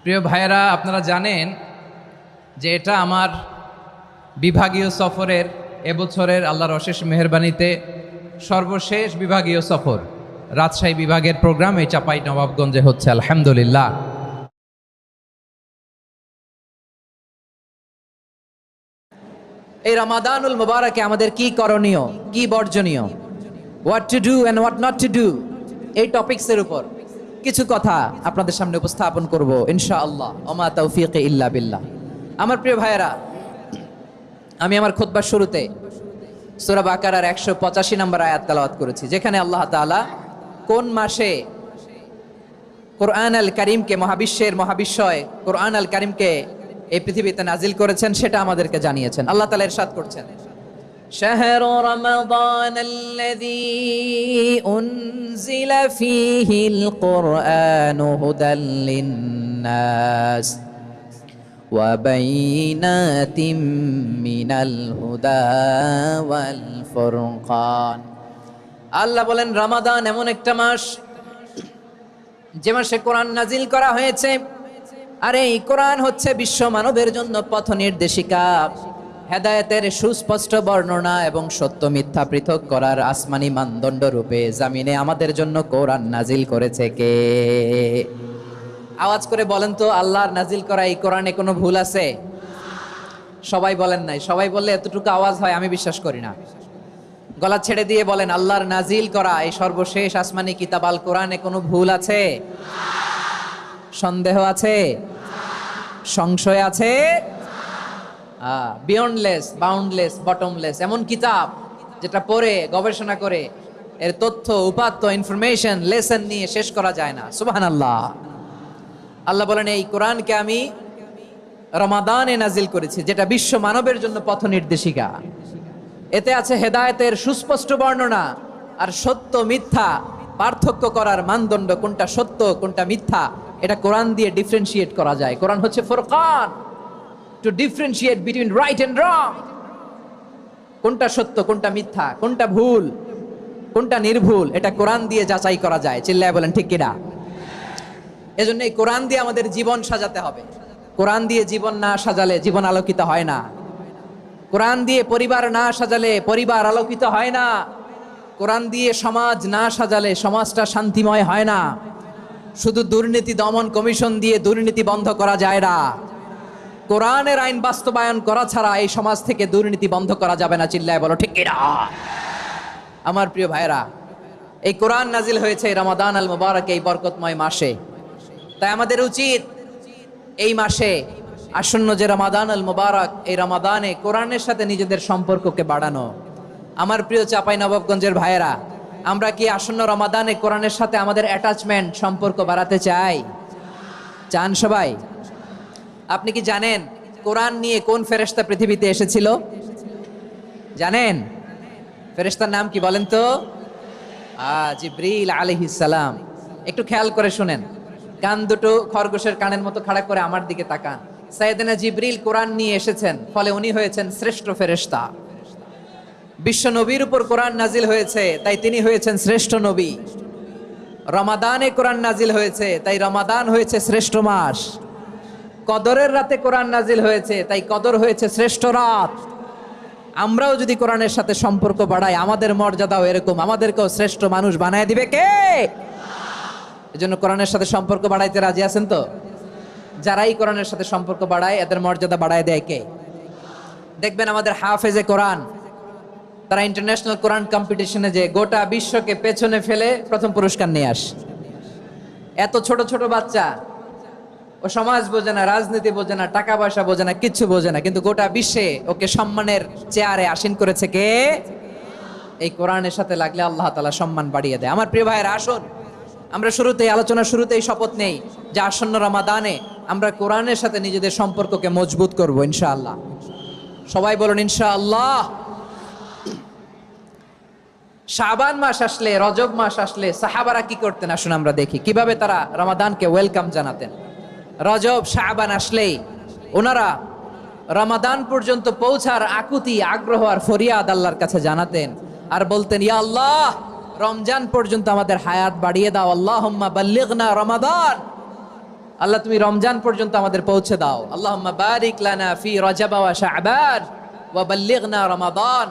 প্রিয় ভাইয়েরা, আপনারা জানেন যে এটা আমার বিভাগীয় সফরের এবছরের আল্লাহর অশেষ মেহেরবানিতে সর্বশেষ বিভাগীয় সফর। রাজশাহী বিভাগের প্রোগ্রাম এই চাপাই নবাবগঞ্জে হচ্ছে, আলহামদুলিল্লাহ। এই রমাদানুল মুবারকে আমাদের কি করণীয়, কি বর্জনীয়, what to do and what not to do, এই টপিকসের উপর কিছু কথা আপনাদের সামনে উপস্থাপন করব ইনশাআল্লাহ। ওমা তাওফীকি ইল্লা বিল্লাহ। আমার প্রিয় ভাইয়েরা, আমি আমার খুতবার শুরুতে সূরা বাকারার 185 নম্বর আয়াত তেলাওয়াত করেছি, যেখানে আল্লাহ তাআলা কোন মাসে কোরআন আল কারীমকে, মহাবিশ্বের মহাবিশ্বয় কোরআন আল কারীমকে এই পৃথিবীতে নাজিল করেছেন সেটা আমাদেরকে জানিয়েছেন। আল্লাহ তাআলা ইরশাদ করছেন, শাহরু রমাদান আল্লাযী উনজিলা ফীহিল কুরআনু হুদাল লিন্নাস ওয়া বাইনাতিম মিনাল হুদা ওয়াল ফুরকান। আল্লাহ বলেন, রমাদান এমন একটা মাস যে মাসে কোরআন নাজিল করা হয়েছে, আর এই কোরআন হচ্ছে বিশ্ব মানবের জন্য পথ নির্দেশিকা, হেদায়েতের সুস্পষ্ট বর্ণনা এবং সত্য মিথ্যা পৃথক করার আসমানি মানদণ্ড রূপে জামিনে আমাদের জন্য কোরআন নাজিল করেছে কে? আওয়াজ করে বলেন তো, আল্লাহর নাজিল করা এই কোরআনে কোনো ভুল আছে? সবাই বলেন নাই। সবাই বললে এতটুকু আওয়াজ হয় আমি বিশ্বাস করি না। গলা ছেড়ে দিয়ে বলেন, আল্লাহর নাজিল করা এই সর্বশেষ আসমানি কিতাব আল কোরআনে কোনো ভুল আছে? সন্দেহ আছে? সংশয় আছে? বিয়ন্ডলেস, বাউন্ডলেস, বটমলেস এমন কিতাব যেটা পড়ে গবেষণা করে এর তথ্য, উপাত্ত, ইনফরমেশন, লেসন নিয়ে শেষ করা যায় না। সুবহানাল্লাহ। আল্লাহ বলেন, এই কোরআনকে আমি রমাদানে নাজিল করেছি, যেটা বিশ্ব মানবের জন্য পথ নির্দেশিকা। এতে আছে হেদায়েতের সুস্পষ্ট বর্ণনা আর সত্য মিথ্যা পার্থক্য করার মানদণ্ড, কোনটা সত্য কোনটা মিথ্যা এটা কোরআন দিয়ে ডিফারেন্সিয়েট করা যায়। কোরআন হচ্ছে Furqan, to differentiate between right and wrong. কোনটা সত্য কোনটা মিথ্যা, কোনটা ভুল কোনটা নির্ভুল, এটা কোরআন দিয়ে যাচাই করা যায়। চিল্লায় বলেন ঠিক কিনা? এজন্য এই কোরআন দিয়ে আমাদের জীবন সাজাতে হবে। কোরআন দিয়ে জীবন না সাজালে জীবন আলোকিত হয় না। কোরআন দিয়ে পরিবার না সাজালে পরিবার আলোকিত হয় না। কোরআন দিয়ে সমাজ না সাজালে সমাজটা শান্তিময় হয় না। শুধু দুর্নীতি দমন কমিশন দিয়ে দুর্নীতি বন্ধ করা যায় না। কোরআনের আইন বাস্তবায়ন করা ছাড়া এই সমাজ থেকে দুর্নীতি বন্ধ করা যাবে না। চিল্লায় বলো ঠিক কিনা? আমার প্রিয় ভাইরা, এই কোরআন নাজিল হয়েছে রমাদান আল মুবারক, এই বরকতময় মাসে। তাই আমাদের উচিত এই মাসে আসন্ন যে রমাদান আল মুবারক, এই রমাদানে কোরআনের সাথে নিজেদের সম্পর্ককে বাড়ানো। আমার প্রিয় চাপাই নবাবগঞ্জের ভাইয়েরা, আমরা কি আসন্ন রমাদানে কোরআনের সাথে আমাদের অ্যাটাচমেন্ট, সম্পর্ক বাড়াতে চাই? চান সবাই? আপনি কি জানেন কোরআন নিয়ে কোন ফেরেশতা পৃথিবীতে এসেছিল? জানেন? ফেরেশতার নাম কি বলেন তো? জিবরিল আলাইহিস সালাম। একটু খেয়াল করে শুনেন, কান দুটো খরগোশের কানের মতো খাড়া করে আমার দিকে তাকান। সাইয়েদনা জিবরিল কোরআন নিয়ে এসেছেন, ফলে উনি হয়েছেন শ্রেষ্ঠ ফেরেশতা। বিশ্ব নবীর উপর কোরআন নাজিল হয়েছে, তাই তিনি হয়েছেন শ্রেষ্ঠ নবী। রমাদানে কোরআন নাজিল হয়েছে, তাই রমাদান হয়েছে শ্রেষ্ঠ মাস। কদরের রাতে কোরআন নাজিল হয়েছে, তাই কদর হয়েছে শ্রেষ্ঠ রাত। আমরাও যদি কোরআনের সাথে সম্পর্ক বাড়াই, আমাদের মর্যাদাও এরকম, আমাদেরকেও শ্রেষ্ঠ মানুষ বানায় দিবে কে? এজন্য কোরআনের সাথে সম্পর্ক বাড়াইতে রাজি আছেন তো? যারাই কোরআনের সাথে সম্পর্ক বাড়ায় এদের মর্যাদা বাড়ায় দেয় কে? দেখবেন আমাদের হাফেজে কোরআন, তারা ইন্টারন্যাশনাল কোরআন কম্পিটিশনে যে গোটা বিশ্বকে পেছনে ফেলে প্রথম পুরস্কার নিয়ে আসে। এত ছোট ছোট বাচ্চা, ও সমাজ বোঝে না, রাজনীতি বোঝে না, টাকা পয়সা বোঝে না, কিচ্ছু বোঝে না, কিন্তু গোটা বিশ্বে ওকে সম্মানের চেয়ারে আসীন করেছে কে? এই কোরআনের সাথে লাগলে আল্লাহ তাআলা সম্মান বাড়িয়ে দেয়। আমার প্রিয় ভাইয়েরা, আসুন আমরা শুরুতেই, আলোচনার শুরুতেই শপথ নেই যে আসন্ন রমাদানে আমরা কোরআনের সাথে নিজেদের সম্পর্ককে মজবুত করব ইনশাআল্লাহ। সবাই বলুন ইনশাআল্লাহ। শাবান মাস আসলে, রজব মাস আসলে সাহাবারা কি করতেন? আসুন আমরা দেখি কিভাবে তারা রমাদানকে ওয়েলকাম জানাতেন। রজব শাবান আসলেই ওনারা রমাদান পর্যন্ত পৌঁছার আকুতি, আগ্রহ আর ফরিয়াদ আল্লাহর কাছে জানাতেন আর বলতেন, ইয়া আল্লাহ, রমজান পর্যন্ত আমাদের হায়াত বাড়িয়ে দাও। আল্লাহুম্মা বাল্লিগনা রমাদান, আল্লাহ তুমি রমজান পর্যন্ত আমাদের পৌঁছে দাও। আল্লাহুম্মা বারিক লানা ফি রজব ওয়া শাবান ওয়া বাল্লিগনা রমাদান।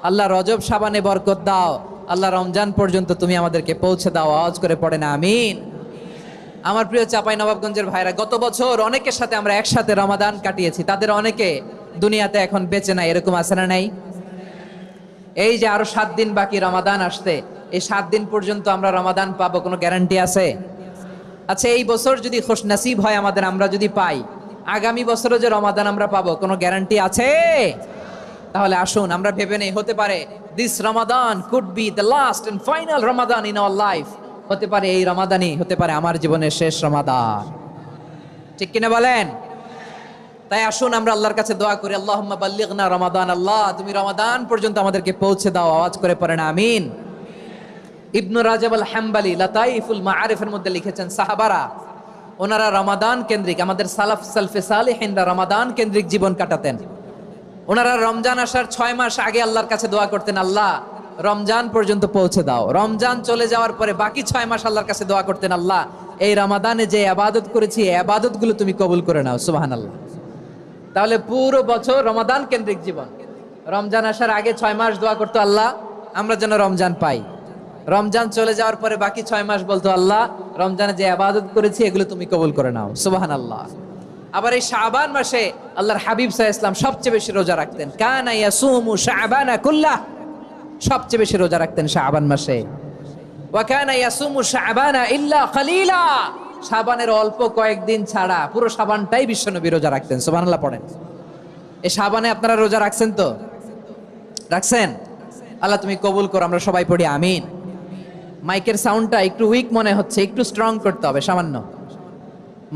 আল্লাহ রজব শাবানে বরকত দাও, আল্লাহ রমজান পর্যন্ত তুমি আমাদেরকে পৌঁছে দাও। আওয়াজ করে পড়েন আমিন। আমার প্রিয় চাপাই নবাবগঞ্জের ভাইরা, গত বছর অনেকের সাথে আমরা একসাথে রমাদান কাটিয়েছি, তাদের অনেকে দুনিয়াতে এখন বেঁচে নাই, এরকম আছে না নাই? এই যে আরো 7 দিন বাকি রমাদান আসতে, এই 7 দিন পর্যন্ত আমরা রমাদান পাবো, কোনো গ্যারান্টি আছে? আচ্ছা, এই বছর যদি খুশ নসিব হয় আমাদের, আমরা যদি পাই, আগামী বছরও যে রমাদান আমরা পাবো, কোনো গ্যারান্টি আছে? তাহলে আসুন আমরা ভেবে নেই, হতে পারে this Ramadan could be the last and final Ramadan in our life. হতে পারে এই রমাদানই হতে পারে আমার জীবনের শেষ রমাদান। ঠিক কিনা বলেন? তাই আসুন আমরা আল্লাহর কাছে দোয়া করি, আল্লাহুম্মা বাল্লিগনা রমাদান। আল্লাহ তুমি রমাদান পর্যন্ত আমাদেরকে পৌঁছে দাও। আওয়াজ করে পড়েন আমিন। ইবনু রাজব আল হাম্বলি লাতাইফুল মাআরিফের মধ্যে লিখেছেন, সাহাবারা ওনারা রমাদান কেন্দ্রিক, আমাদের সালাফ সালফে সালেহিনরা রমাদান কেন্দ্রিক জীবন কাটাতেন। ওনারা রমজান আসার 6 মাস আগে আল্লাহর কাছে দোয়া করতেন, আল্লাহ রমজান পর্যন্ত পৌঁছে দাও। রমজান চলে যাওয়ার পরে বাকি 6 মাস আল্লাহর কাছে দোয়া করতেন, আল্লাহ এই রমাদানে যে ইবাদত করেছি এই ইবাদতগুলো তুমি কবুল করে নাও। সুবহানাল্লাহ। তাহলে পুরো বছর রমাদান কেন্দ্রিক জীবন। রমজান আসার আগে 6 মাস দোয়া করতো, আল্লাহ আমরা যেন রমজান পাই। রমজান চলে যাওয়ার পরে বাকি 6 মাস বলতো, আল্লাহ রমজানে যে ইবাদত করেছি এগুলো তুমি কবুল করে নাও। সুবহানাল্লাহ। আবার এই শাবান মাসে আল্লাহর হাবিব সাল্লাল্লাহু আলাইহি ওয়াসাল্লাম সবচেয়ে বেশি রোজা রাখতেন। কানা ইয়াসুমু শাবানা কুল্লাহ, সবচেয়ে বেশি রোজা রাখতেন শাবান মাসে। ওয়া কানা ইয়াসুমু শাবানা ইল্লা কালিলা, শাবানের অল্প কয়েকদিন ছাড়া পুরো শাবানটাই বিশ্বনবী রোজা রাখতেন। সুবহানাল্লাহ পড়েন। এই শাবানে আপনারা রোজা রাখছেন তো? রাখছেন? আল্লাহ তুমি কবুল করো, আমরা সবাই পড়ি আমিন। মাইকের সাউন্ডটা একটু উইক মনে হচ্ছে, একটু স্ট্রং করতে হবে সামান্য।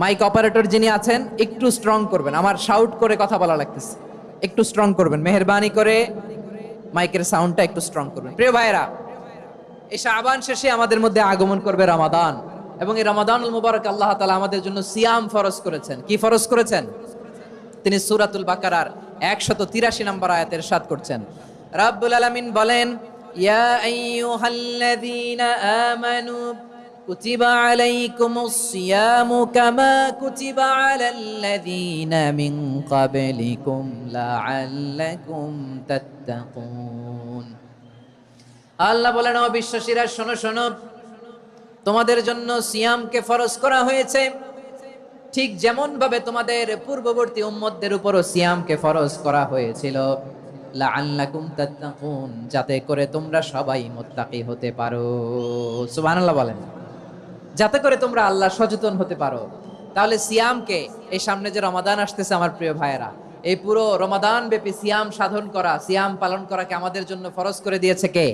মাইক অপারেটর যিনি আছেন একটু স্ট্রং করবেন, আমার শাউট করে কথা বলা লাগতেছে, একটু স্ট্রং করবেন মেহেরবানি করে, মাইকের সাউন্ডটা একটু স্ট্রং করবেন। প্রিয় ভাইরা, এই শাবান শেষে আমাদের মধ্যে আগমন করবে রমাদান, এবং এই রমাদানুল মুবারক আল্লাহ তাআলা আমাদের জন্য সিয়াম ফরজ করেছেন। কি ফরজ করেছেন? তিনি সূরাতুল বাকারার 183 নম্বর আয়াতে ইরশাদ করছেন, রাব্বুল আলামিন বলেন, ইয়া আইয়ুহাল্লাযীনা আমানু কুতিবা আলাইকুমুস সিয়ামু কামা কুতিবা আলাল্লাযীনা মিন ক্বাবলিকুম লাআল্লাকুম তাত্তাকুন। আল্লাহ বলেন, ও বিশ্বাসীরা শোনো শোনো, তোমাদের জন্য সিয়ামকে ফরজ করা হয়েছে, ঠিক যেমন ভাবে তোমাদের পূর্ববর্তী উম্মতদের উপরও সিয়ামকে ফরজ করা হয়েছিল, লাআল্লাকুম তাত্তাকুন, যাতে করে তোমরা সবাই মুত্তাকি হতে পারো। সুবহানাল্লাহ বলেন, যাতে করে তোমরা আল্লাহ সচেতন হতে পারো। তাহলে সিয়ামকে, এই সামনে যে রমাদান আসতেছে আমার প্রিয় ভাইয়েরা, এই পুরো রমাদান ব্যাপী সিয়াম সাধন করা, সিয়াম পালন করাকে আমাদের জন্য ফরজ করে দিয়েছে কে?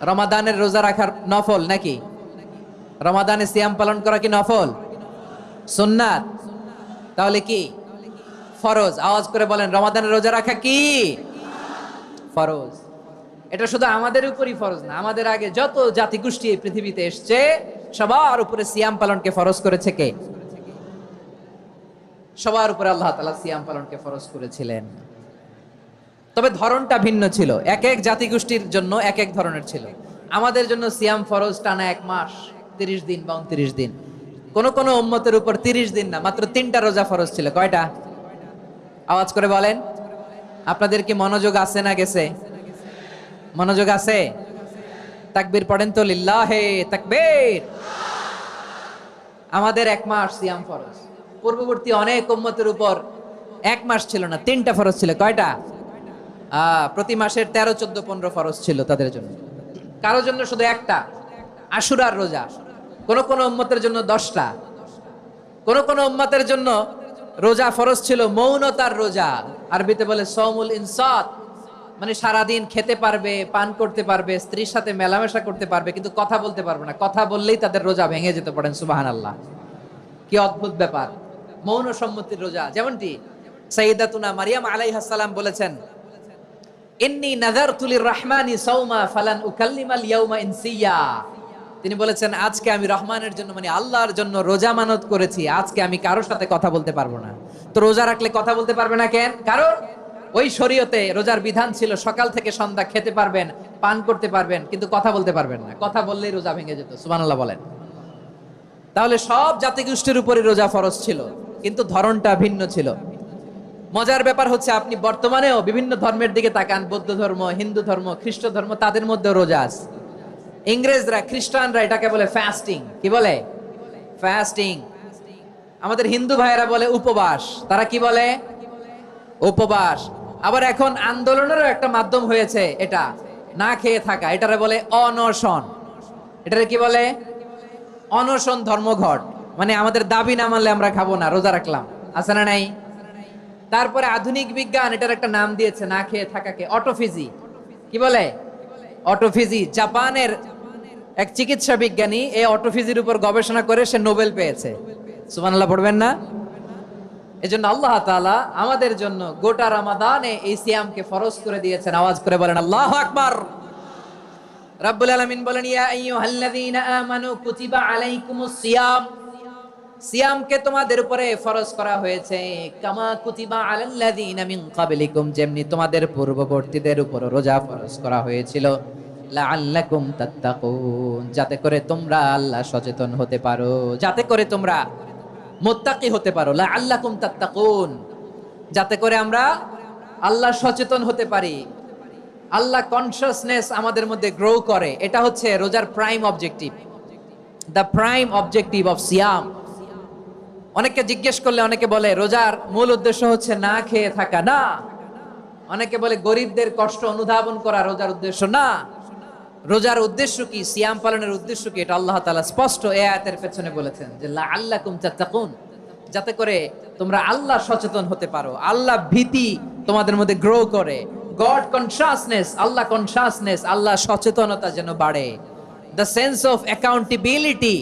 রমাদানের রোজা রাখার নফল নাকি? রমাদানে সিয়াম পালন করা কি নফল? সুন্নাত? তাহলে কি ফরজ? আওয়াজ করে বলেন, রমাদানের রোজা রাখা কি ফরজ? এটা শুধু আমাদের উপরই ফরজ না, আমাদের আগে যত জাতিগোষ্ঠী এই পৃথিবীতে এসছে সবার উপরে সিয়াম পালনকে ফরজ করেছে কে? সবার উপরে আল্লাহ তাআলা সিয়াম পালনকে ফরজ করেছিলেন। তবে ধরনটা ভিন্ন ছিল, এক এক জাতিগোষ্ঠীর জন্য এক এক ধরনের ছিল। আমাদের জন্য সিয়াম ফরজ টানা 1 মাস 30 দিন বা 29 দিন। কোন কোন উম্মতের উপর 30 দিন না, মাত্র 3টা রোজা ফরজ ছিল। কয়টা? আওয়াজ করে বলেন। আপনাদের কি মনোযোগ আছে না গেছে? মনোযোগ আছে? তাকবীর পড়েন তো, লিল্লাহে তাকবীর। আমাদের 1 মাস সিয়াম ফরজ, পূর্ববর্তী অনেক উম্মতের উপর 1 মাস ছিল না, 3টা ফরজ ছিল। কয়টা? প্রতি মাসের 13, 14, 15 ফরজ ছিল তাদের জন্য। কারোর জন্য শুধু একটা, আশুরার রোজা। কোন কোন উম্মতের জন্য 10টা। কোন কোন উম্মতের জন্য রোজা ফরজ ছিল মৌনতার রোজা, আরবিতে বলে সওমুল ইনসাত, মানে সারাদিন খেতে পারবে, পান করতে পারবে, স্ত্রীর সাথে মেলামেশা করতে পারবে, কিন্তু কথা বলতে পারবে না। কথা বললেই তাদের রোজা ভেঙে যেতে। পড়েন সুবহানাল্লাহ। কি অদ্ভুত ব্যাপার, মৌন সম্মতির রোজা। যেমনটি সাইয়্যিদাতুনা মারিয়াম আলাইহিস সালাম বলেছেন, ইন্নী নাযারতু লির-রাহমানি সাওমা ফালান উকাল্লিমাল ইয়াওমা ইনসিয়া। তিনি বলেছেন, আজকে আমি রহমানের জন্য, মানে আল্লাহর জন্য রোজা মানত করেছি, আজকে আমি কারোর সাথে কথা বলতে পারবো না। তো রোজা রাখলে কথা বলতে পারবে না কেন? কারণ ওই শরীয়তে রোজার বিধান ছিল সকাল থেকে সন্ধ্যা খেতে পারবেন, পান করতে পারবেন, কিন্তু কথা বলতে পারবেন না। কথা বললেই রোজা ভেঙে যেত। সুবহানাল্লাহ বলেন। তাহলে সব জাতিগোষ্ঠীর উপরে রোজা ফরজ ছিল, কিন্তু ধরনটা ভিন্ন ছিল। মজার ব্যাপার হচ্ছে আপনি বর্তমানেও বিভিন্ন ধর্মের দিকে তাকান, বৌদ্ধ ধর্ম, হিন্দু ধর্ম, খ্রিস্ট ধর্ম, তাদের মধ্যে রোজা আছে। ইংরেজরা, খ্রিস্টানরা এটাকে বলে ফাস্টিং। কি বলে? ফাস্টিং। আমাদের হিন্দু ভাইয়েরা বলে উপবাস। তারা কি বলে? উপবাস। আবার এখন আন্দোলনেরও একটা মাধ্যম হয়েছে এটা, না খেয়ে থাকা, এটারে বলে অনশন। এটারে কি বলে? অনশন ধর্মঘট। মানে আমাদের দাবি না মানলে আমরা খাবো না, রোজা রাখলাম, আছে না নাই? তারপরে আধুনিক বিজ্ঞান এটার একটা নাম দিয়েছে না খেয়ে থাকাকে, অটোফিজি। কি বলে? অটোফিজি। জাপানের এক চিকিৎসা বিজ্ঞানী এই অটোফিজির উপর গবেষণা করে সে নোবেল পেয়েছে। সুবহানাল্লাহ পড়বেন না? এজন্য আল্লাহ তাআলা আমাদের জন্য গোটা রমাদানে এই সিয়ামকে ফরজ করে দিয়েছেন। আওয়াজ করে বলেন আল্লাহু আকবার। রাব্বুল আলামিন বলেন, ইয়া আইয়ুহাল্লাযীনা আমানু কুতিবা আলাইকুমুস সিয়াম, সিয়ামকে তোমাদের উপরে ফরজ করা হয়েছে, কামা কুতিবা আলাল্লাযীনা মিন ক্বাবলিকুম, যেমনি তোমাদের পূর্ববর্তীদের উপর রোজা ফরজ করা হয়েছিল, লাআল্লাকুম তাত্তাকুন, যাতে করে তোমরা আল্লাহ সচেতন হতে পারো, যাতে করে তোমরা মুত্তাকি হতে পারো। লাআল্লাকুম তাত্তাকুন, যাতে করে আমরা আল্লাহ সচেতন হতে পারি, আল্লাহ কনসিয়াসনেস আমাদের মধ্যে গ্রো করে। এটা হচ্ছে রোজার prime objective, the prime objective of সিয়াম। অনেকে জিজ্ঞেস করলে অনেকে বলে রোজার মূল উদ্দেশ্য হচ্ছে না খেয়ে থাকা। না। অনেকে বলে গরিবদের কষ্ট অনুধাবন করা রোজার উদ্দেশ্য। না। রোজার উদ্দেশ্য কি, সিয়াম পালনের উদ্দেশ্য কি, এটা আল্লাহ তাআলা স্পষ্ট এই আয়াতের পেছনে বলেছেন যে লাআল্লাকুম তাত্তাকুন, যাতে করে তোমরা আল্লাহ সচেতন হতে পারো, আল্লাহ ভীতি তোমাদের মধ্যে গ্রো করে, গড কনসিয়াসনেস, আল্লাহ কনসিয়াসনেস, আল্লাহ সচেতনতা যেন বাড়ে, দ্য সেন্স অফ অ্যাকাউন্টেবিলিটি,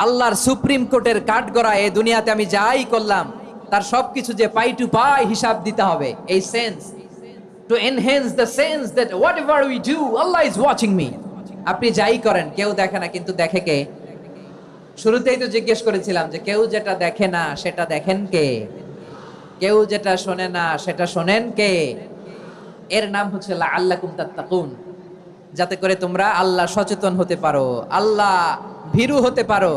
আল্লাহর সুপ্রিম কোর্টের কাঠগড়া এই দুনিয়াতে আমি যাই করলাম তার সবকিছু যে পাই টু পাই হিসাব দিতে হবে, এই sense, to enhance the sense that whatever we do Allah is watching me। আপনি যাই করেন কেউ দেখে না, কিন্তু দেখে কে? শুরুতেই তো জিজ্ঞেস করেছিলাম যে কেউ যেটা দেখে না সেটা দেখেন কে? কেউ যেটা শোনে না সেটা শোনেন কে? এর নাম হচ্ছে লাআল্লাকুম তাত্তাকুন, যাতে করে তোমরা আল্লাহ সচেতন হতে পারো, আল্লাহ ভীরু হতে পারো।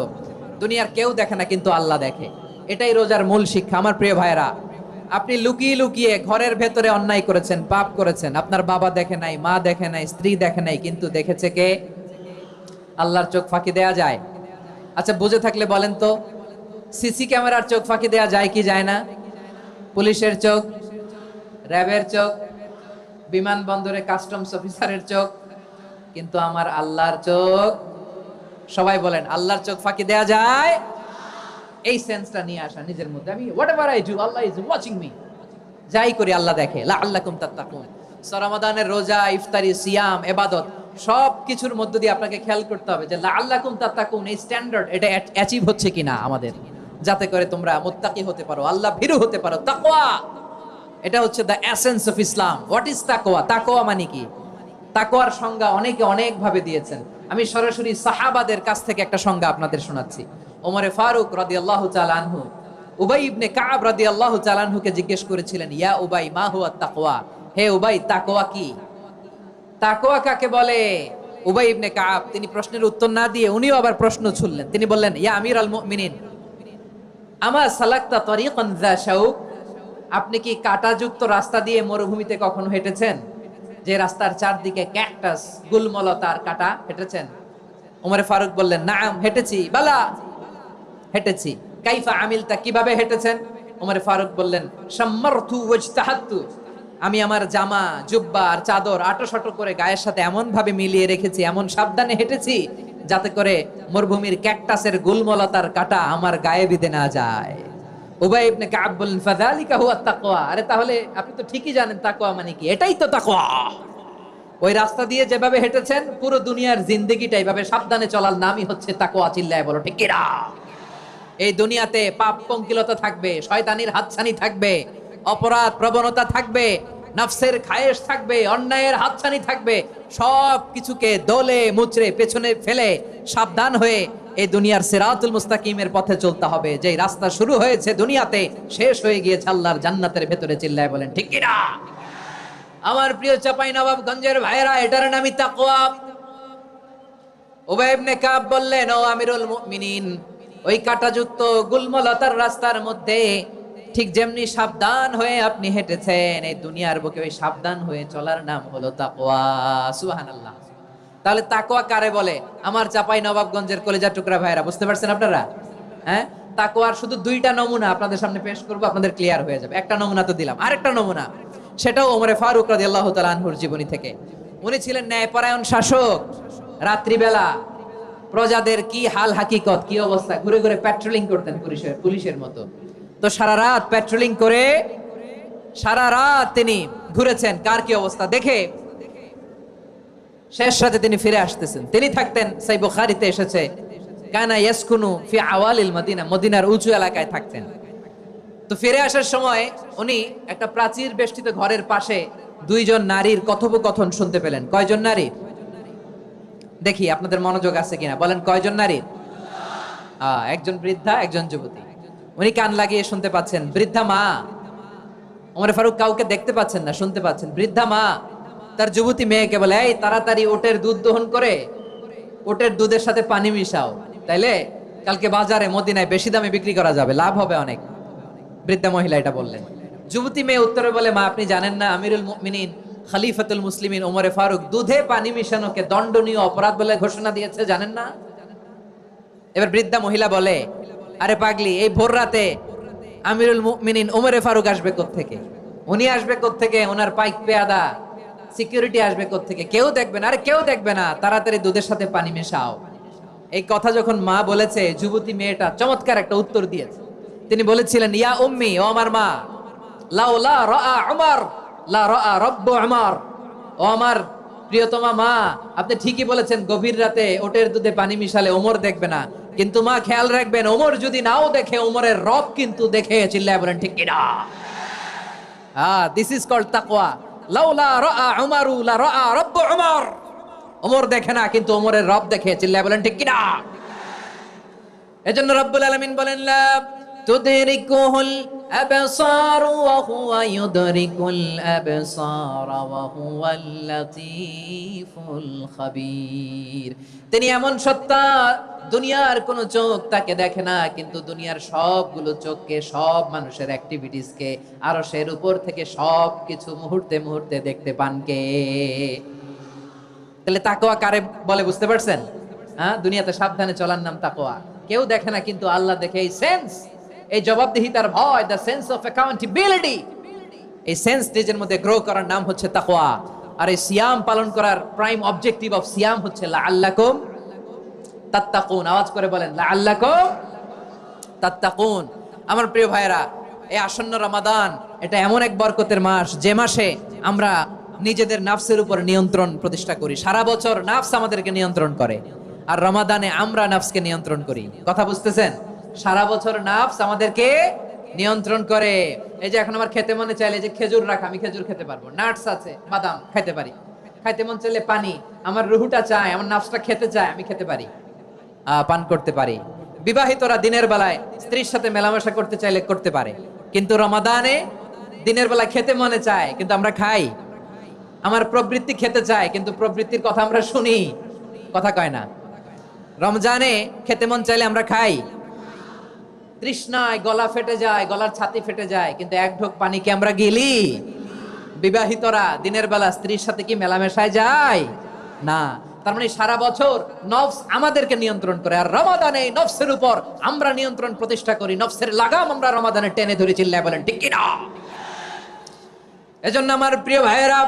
দুনিয়ার কেউ দেখে না, কিন্তু আল্লাহ দেখে। এটাই রোজার মূল শিক্ষা। আমার প্রিয় ভাইরা, আপনি লুকিয়ে লুকিয়ে ঘরের ভেতরে অন্যায় করেছেন, পাপ করেছেন, আপনার বাবা দেখে নাই, মা দেখে নাই, স্ত্রী দেখে নাই, কিন্তু দেখেছে কে? আল্লাহর চোখ ফাঁকি দেয়া যায়? আচ্ছা বুঝে থাকলে বলেন তো, সিসি ক্যামেরার চোখ ফাঁকি দেয়া যায় কি যায় না? পুলিশের চোখ, র্যাবের চোখ, বিমানবন্দরে কাস্টমস অফিসারের চোখ, কিন্তু আমার আল্লাহর চোখ? সবাই বলেন আল্লাহর চোখ ফাঁকি দেয়া যায়? এই সেন্সটা নিয়ে আসা নিজের মধ্যে, আমি whatever I do Allah is watching me, যাই করি আল্লাহ দেখে। লাআল্লাকুম তাত্তাকুন। রমাদানের রোজা, ইফতারি, সিয়াম, ইবাদত সব কিছুর মধ্য দিয়ে আপনাকে খেয়াল করতে হবে যে লাআল্লাকুম তাত্তাকুন এই স্ট্যান্ডার্ড এটা অ্যাচিভ হচ্ছে কিনা আমাদের, যাতে করে তোমরা মুত্তাকি হতে পারো, আল্লাহ ভীরু হতে পারো। তাকওয়া, এটা হচ্ছে the essence of Islam. What is তাকওয়া? তাকওয়া মানে কি? তাকওয়ার সংজ্ঞা অনেকে অনেক ভাবে দিয়েছেন। আমি সরাসরি সাহাবাদের কাছ থেকে একটা সংজ্ঞা আপনাদের শোনাচ্ছি। ওমরে ফারুক রাদিয়াল্লাহু তাআলা আনহু উবাই ইবনে কাব রাদিয়াল্লাহু তাআলা আনহুকে জিজ্ঞেস করেছিলেন, ইয়া উবাই মা হুয়া তাকওয়া, হে উবাই তাকওয়া কি? তাকওয়া কাকে বলে? উবাই ইবনে কাব তিনি প্রশ্নের উত্তর না দিয়ে উনিও আবার প্রশ্ন ছুড়লেন। তিনি বললেন, ইয়া আমিরাল মুমিনিন, আমা সালাকতা তরিকান যা শাউক, আপনি কি কাঁটাযুক্ত রাস্তা দিয়ে মরুভূমিতে কখনো হেঁটেছেন? যে রাস্তার চারদিকে ক্যাকটাস, গুলমলতার কাঁটা, হেঁটেছেন? ওমরে ফারুক বললেন, নাম, হেঁটেছি। বালা, হেঁটেছি। কাইফা আমিলতা, কিভাবে হেঁটেছেন? ওমরে ফারুক বললেন, শাম্মারতু ওয়াজতাহাতু, আমি আমার জামা, জুব্বা আর চাদর আটোসাটো করে গায়ের সাথে এমন ভাবে মিলিয়ে রেখেছি, এমন সাবধানে হেঁটেছি যাতে করে মরুভূমির ক্যাকটাসের গুলমলতার কাঁটা আমার গায়ে বিঁধে না যায়। উবাই ইবনে কাব বললেন, ফাযালিকা হুয়া তাকওয়া, আরে তাহলে আপনি তো ঠিকই জানেন তাকওয়া মানে কি, এটাই তো তাকওয়া। ওই রাস্তা দিয়ে যেভাবে হেঁটেছেন পুরো দুনিয়ার জিন্দেগিটা এইভাবে সাবধানে চলার নামই হচ্ছে তাকওয়া। চিল্লায় বলো ঠিক কিনা? এই দুনিয়াতে পাপ পঙ্কিলতা থাকবে, শয়তানির হাতছানি থাকবে, অপরাধ প্রবণতা থাকবে, নফসের খায়েশ থাকবে, অন্যায়ের হাতছানি থাকবে, সব কিছুকে দলে মুচড়ে পেছনে ফেলে সাবধান হয়ে এই দুনিয়ার সিরাতুল মুস্তাকিমের পথে চলতে হবে। যেই রাস্তা শুরু হয়েছে দুনিয়াতে, শেষ হয়ে গিয়েছে আল্লাহর জান্নাতের ভেতরে। চিল্লায় বলেন ঠিক কিনা? আমার প্রিয় চাঁপাইনবাবগঞ্জের ভাইয়েরা, এটার নামই তাকওয়া। উবাই ইবনে কাব বললেন, ও আমিরুল মুমিনিন, ওই কাঁটাযুক্ত গুলমলতার রাস্তার মধ্যে ঠিক যেমনি সাবধান হয়ে আপনি হেঁটেছেন, এই দুনিয়ার বুকে ওই সাবধান হয়ে চলার নাম হলো তাকওয়া। সুবহানাল্লাহ। তাহলে তাকওয়া কারে বলে? আমার চাপাই নবাবগঞ্জের কলেজা টুকরা ভাইরা, বুঝতে পারছেন আপনারা? হ্যাঁ, তাকওয়ার শুধু দুইটা নমুনা আপনাদের সামনে পেশ করব, আপনাদের ক্লিয়ার হয়ে যাবে। একটা নমুনা তো দিলাম, আরেকটা নমুনা, সেটাও ওমরে ফারুক রাদিয়াল্লাহু তাআলা আনহুর জীবনী থেকে। উনি ছিলেন ন্যায়পরায়ণ শাসক। রাত্রিবেলা প্রজাদের কি হাল হাকিকত, কি অবস্থা, ঘুরে ঘুরে প্যাট্রোলিং করতেন পুলিশের মতো। তো সারা রাত প্যাট্রোলিং করে সারা রাত তিনি ঘুরেছেন কার কি অবস্থা দেখে, শেষ রাতে তিনি ফিরে আসতেছেন। তিনি থাকতেন, সেই বুখারীতে এসেছে, কানা ইয়াসকুনু ফি আওয়ালিল মদিনা, মদিনার উঁচু এলাকায় থাকতেন। তো ফিরে আসার সময় উনি একটা প্রাচীর বেষ্টিত ঘরের পাশে দুইজন নারীর কথোপকথন শুনতে পেলেন। কয়জন নারী? দেখি আপনাদের মনোযোগ আছে কিনা, বলেন কয়জন নারী? একজন বৃদ্ধা, একজন যুবতী। উনি কান লাগিয়ে শুনতে পাচ্ছেন। বৃদ্ধা মা, ওমর ফারুক কাউকে দেখতে পাচ্ছেন না, শুনতে পাচ্ছেন। বৃদ্ধা মা তার যুবতী মেয়েকে বলে, এই তাড়াতাড়ি ওটের দুধ দহন করে ওটের দুধের সাথে পানি মিশাও, তাইলে কালকে বাজারে মদিনায় বেশি দামে বিক্রি করা যাবে, লাভ হবে অনেক। বৃদ্ধা মহিলা এটা বললেন। যুবতী মেয়ে উত্তরে বলে, মা আপনি জানেন না আমিরুল মুমিনিন খলিফাতুল মুসলিমিন ওমরে ফারুক দুধে পানি মিশানোকে দণ্ডনীয় অপরাধ বলে ঘোষণা দিয়েছে, জানেন না? এবার বৃদ্ধা মহিলা বলে, আরে পাগলি, এই ভোর রাতে আমিরুল মুমিনিন ওমরে ফারুক আসবে কোত্থেকে? উনি আসবে কোত্থেকে? ওনার পাইক পেয়াদা সিকিউরিটি আসবে কোত্থেকে? কেউ দেখবে না। আরে কেউ দেখবে না, তাড়াতাড়ি দুধের সাথে পানি মেশাও। এই কথা যখন মা বলেছে, যুবতী মেয়েটা চমৎকার একটা উত্তর দিয়েছে। তিনি বলেছিলেন, ইয়া উম্মি, ও আমার মা, লাউলা রাআ উমর লা রাআ রব্বু উমর। ও আমার প্রিয়তমা মা, আপনি ঠিকই বলেছেন, গভীর রাতে ওটের দুধে পানি মিশালে ওমর দেখবে না, কিন্তু মা খেয়াল রাখবেন, ওমর যদি নাও দেখে, ওমরের রব কিন্তু দেখে। চিল্লায় বলেন ঠিক কিনা? দিস ইজ কল্ড তাকওয়া। লাউলা রাআ উমরু লা রাআ রব্বু উমর। ওমর দেখে না, কিন্তু ওমরের রব দেখে। চিল্লায় বলেন ঠিক কিনা? এজন্য রব্বুল আলামিন বলেন, লা তুদরিকুহুল আবসার ওয়া হুয়া ইউদরিকুল আবসার ওয়া হুয়াল লাতীফুল খাবীর। তিনি এমন সত্তা, দুনিয়ার কোন চোখ তাকে দেখে না, কিন্তু দুনিয়ার সবগুলো চোখকে, সব মানুষের অ্যাক্টিভিটিসকে, আরশের উপর থেকে সব কিছু মুহূর্তে মুহূর্তে দেখতে পান কে? তাহলে তাকওয়া কারে বলে, বুঝতে পারছেন? হ্যাঁ, দুনিয়াতে সাবধানে চলার নাম তাকওয়া। কেউ দেখে না, কিন্তু আল্লাহ দেখে। এই সেন্স, এই জবাবদিহিতার ভয়, দ্য সেন্স অফ অ্যাকাউন্টেবিলিটি, এই সেন্স নিজের মধ্যে গ্রো করার নাম হচ্ছে তাকওয়া। আর এই সিয়াম পালন করার প্রাইম অবজেক্টিভ অফ সিয়াম হচ্ছে লাআল্লাকুম তাত্তাকুন। আওয়াজ করে বলেন, লাআল্লাকুম তাত্তাকুন। আমার প্রিয় ভাইরা, এই আসন্ন রমাদান, এটা এমন এক বরকতের মাস, যে মাসে আমরা নিজেদের নাফসের উপর নিয়ন্ত্রণ প্রতিষ্ঠা করি। সারা বছর নাফস আমাদেরকে নিয়ন্ত্রণ করে, আর রমাদানে আমরা নাফসকে নিয়ন্ত্রণ করি। কথা বুঝতেছেন? সারা বছর নাফস আমাদেরকে নিয়ন্ত্রণ করে। এই যে এখন আমার খেতে মনে চাইলে, যে খেজুর রাখা, আমি খেজুর খেতে পারবো, নাটস আছে, বাদাম খাইতে পারি। খাইতে মন চাইলে পানি, আমার রুহুটা চায়, আমার নাফসটা খেতে চায়, আমি খেতে পারি, পান করতে পারি। বিবাহিতরা দিনের বেলায় স্ত্রীর সাথে মেলামেশা করতে চাইলে করতে পারে, কিন্তু রমাদানে দিনের বেলায় খেতে মনে চায়, কিন্তু আমরা খাই। আমার প্রবৃত্তি খেতে চায়, কিন্তু প্রবৃত্তির কথা আমরা শুনি, কথা কয় না। রমজানে খেতে মন চাইলে আমরা খাই, তৃষ্ণায় গলা ফেটে যায়, গলার ছাতি ফেটে যায়, কিন্তু এক ঢোক পানিকে আমরা গিলি। বিবাহিতরা দিনের বেলা স্ত্রীর সাথে কি মেলামেশায় যায়? না। তার মানে সারা বছর নফস আমাদেরকে নিয়ন্ত্রণ করে, আর রমাদানে নফসের উপর আমরা নিয়ন্ত্রণ প্রতিষ্ঠা করি। নফসের লাগাম আমরা রমাদানে টেনে ধরে। চিল্লায় বলেন ঠিক কিনা? এজন্য আমার প্রিয় ভাইয়েরা,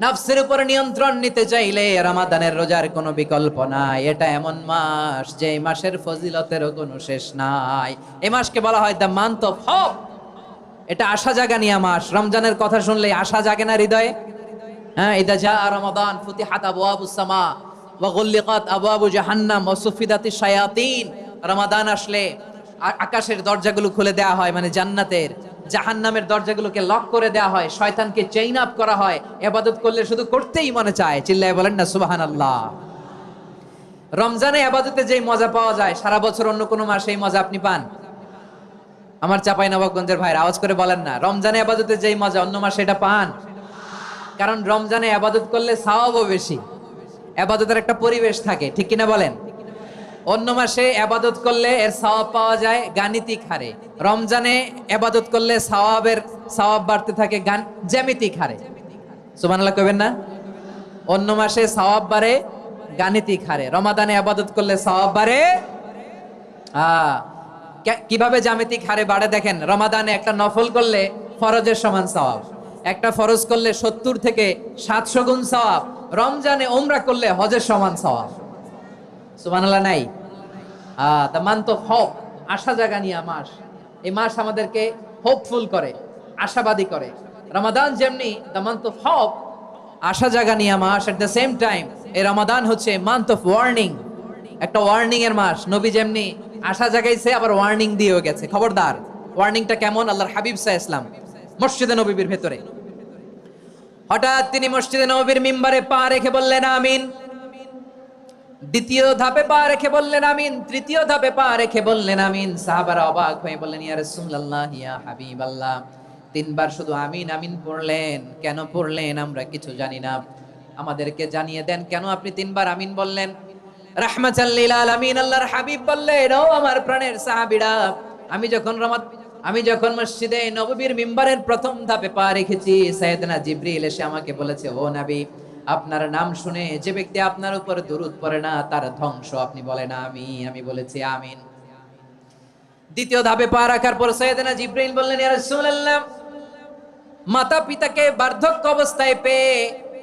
নফসের উপর নিয়ন্ত্রণ নিতে চাইলে রমাদানের রোজার কোনো বিকল্প নাই। এটা এমন মাস, যে মাসের ফজিলতেরও কোনো শেষ নাই। এই মাসকে বলা হয় দ্য মান্থ অফ হোপ। এটা আশা জাগানিয়া মাস। রমজানের কথা শুনলে আশা জাগে না হৃদয়ে? হ্যাঁ, ইদা জা রমাদান ফুতিহাত আবওয়াবুস সামা ওয়া গুল্লিকাত আবওয়াবু জাহান্নাম ওয়া সুফিদাতিশ শায়াতিন। রমাদান আসলে আকাশের দরজাগুলো খুলে দেওয়া হয়, মানে জান্নাতের। জাহান্নামের দরজাগুলোকে লক করে দেওয়া হয়, শয়তানকে চেইন আপ করা হয়। ইবাদত করলে শুধু করতেই মনে চায়। চিল্লায় বলেন না সুবহানাল্লাহ। রমজানে ইবাদতে যেই মজা পাওয়া যায়, সারা বছর অন্য কোনো মাসে এই মজা আপনি পান? আমার চাঁপাইনবাবগঞ্জের ভাইরা আওয়াজ করে বলেন না, রমজানে ইবাদতে যেই মজা অন্য মাসে এটা পান? কারণ রমজানে ইবাদত করলে সওয়াবও বেশি। আবাদতের একটা পরিবেশ থাকে, ঠিক কিনা বলেন? অন্য মাসে আবাদত করলে এর সওয়াব পাওয়া যায় গাণিতিক হারে, রমজানে আবাদত করলে সওয়াব বাড়তে থাকে জ্যামিতিক হারে। সুবহানাল্লাহ কইবেন না? অন্য মাসে সওয়াব বাড়ে গাণিতিক হারে, রমাদানে আবাদত করলে সওয়াব বাড়ে কিভাবে জ্যামিতিক হারে বাড়ে দেখেন। রমাদানে একটা নফল করলে ফরজের সমান সওয়াব, একটা ফরজ করলে 70 থেকে 700 গুণ সওয়াব, রমজানে উমরা করলে হজের সমান সওয়াব। সুবহানাল্লাহ নাই? দ্য মান্থ অফ হোপ, আশা জাগানিয়া মাস। এই মাস আমাদেরকে হোপফুল করে, আশাবাদী করে। রমাদান যেমনি দ্য মান্থ অফ হোপ, আশা জাগানিয়া মাস, এট দ্য সেম টাইম এই রমাদান হচ্ছে মান্থ অফ ওয়ার্নিং, একটা ওয়ার্নিং এর মাস। নবী যেমনি আশা জাগাইছে আবার ওয়ার্নিং দিয়েও গেছে, খবরদার। ওয়ার্নিংটা কেমন? আল্লাহর হাবিব সাল্লাল্লাহু আলাইহি ওয়াসাল্লাম মসজিদে নববীর ভেতরে হঠাৎ তিনি মসজিদে নববীর মিম্বারে পা রেখে বললেন আমিন। দ্বিতীয় ধাপে পা রেখে বললেন আমিন, তৃতীয় ধাপে পা রেখে বললেন আমিন। সাহাবারা অবাক হয়ে বললেন ইয়া রাসূলুল্লাহ, ইয়া হাবিবাল্লাহ, তিনবার শুধু আমিন আমিন পড়লেন, কেন পড়লেন আমরা কিছু জানি না, আমাদেরকে জানিয়ে দেন কেন আপনি তিনবার আমিন বললেন। রাহমাতাল লিল আলামিন আল্লাহর হাবিব বললেন, ও আমার প্রাণের সাহাবীরা, আমি যখন মসজিদে নববীর মিম্বারের প্রথম ধাপে পা রেখেছি, সাইয়েদনা জিবরিল এসে আমাকে বলেছে, ও নবী, আপনার নাম শুনে যে ব্যক্তি আপনার উপর দুরূদ পড়ে না তার ধ্বংস। আপনি বলেন আমি বলেছি আমিন। দ্বিতীয় ধাপে পা রাখার পর সাইয়েদনা জিবরিল বললেন, ইয়া রাসূলুল্লাহ, মাতা পিতাকে বার্ধক্য অবস্থায় পেয়ে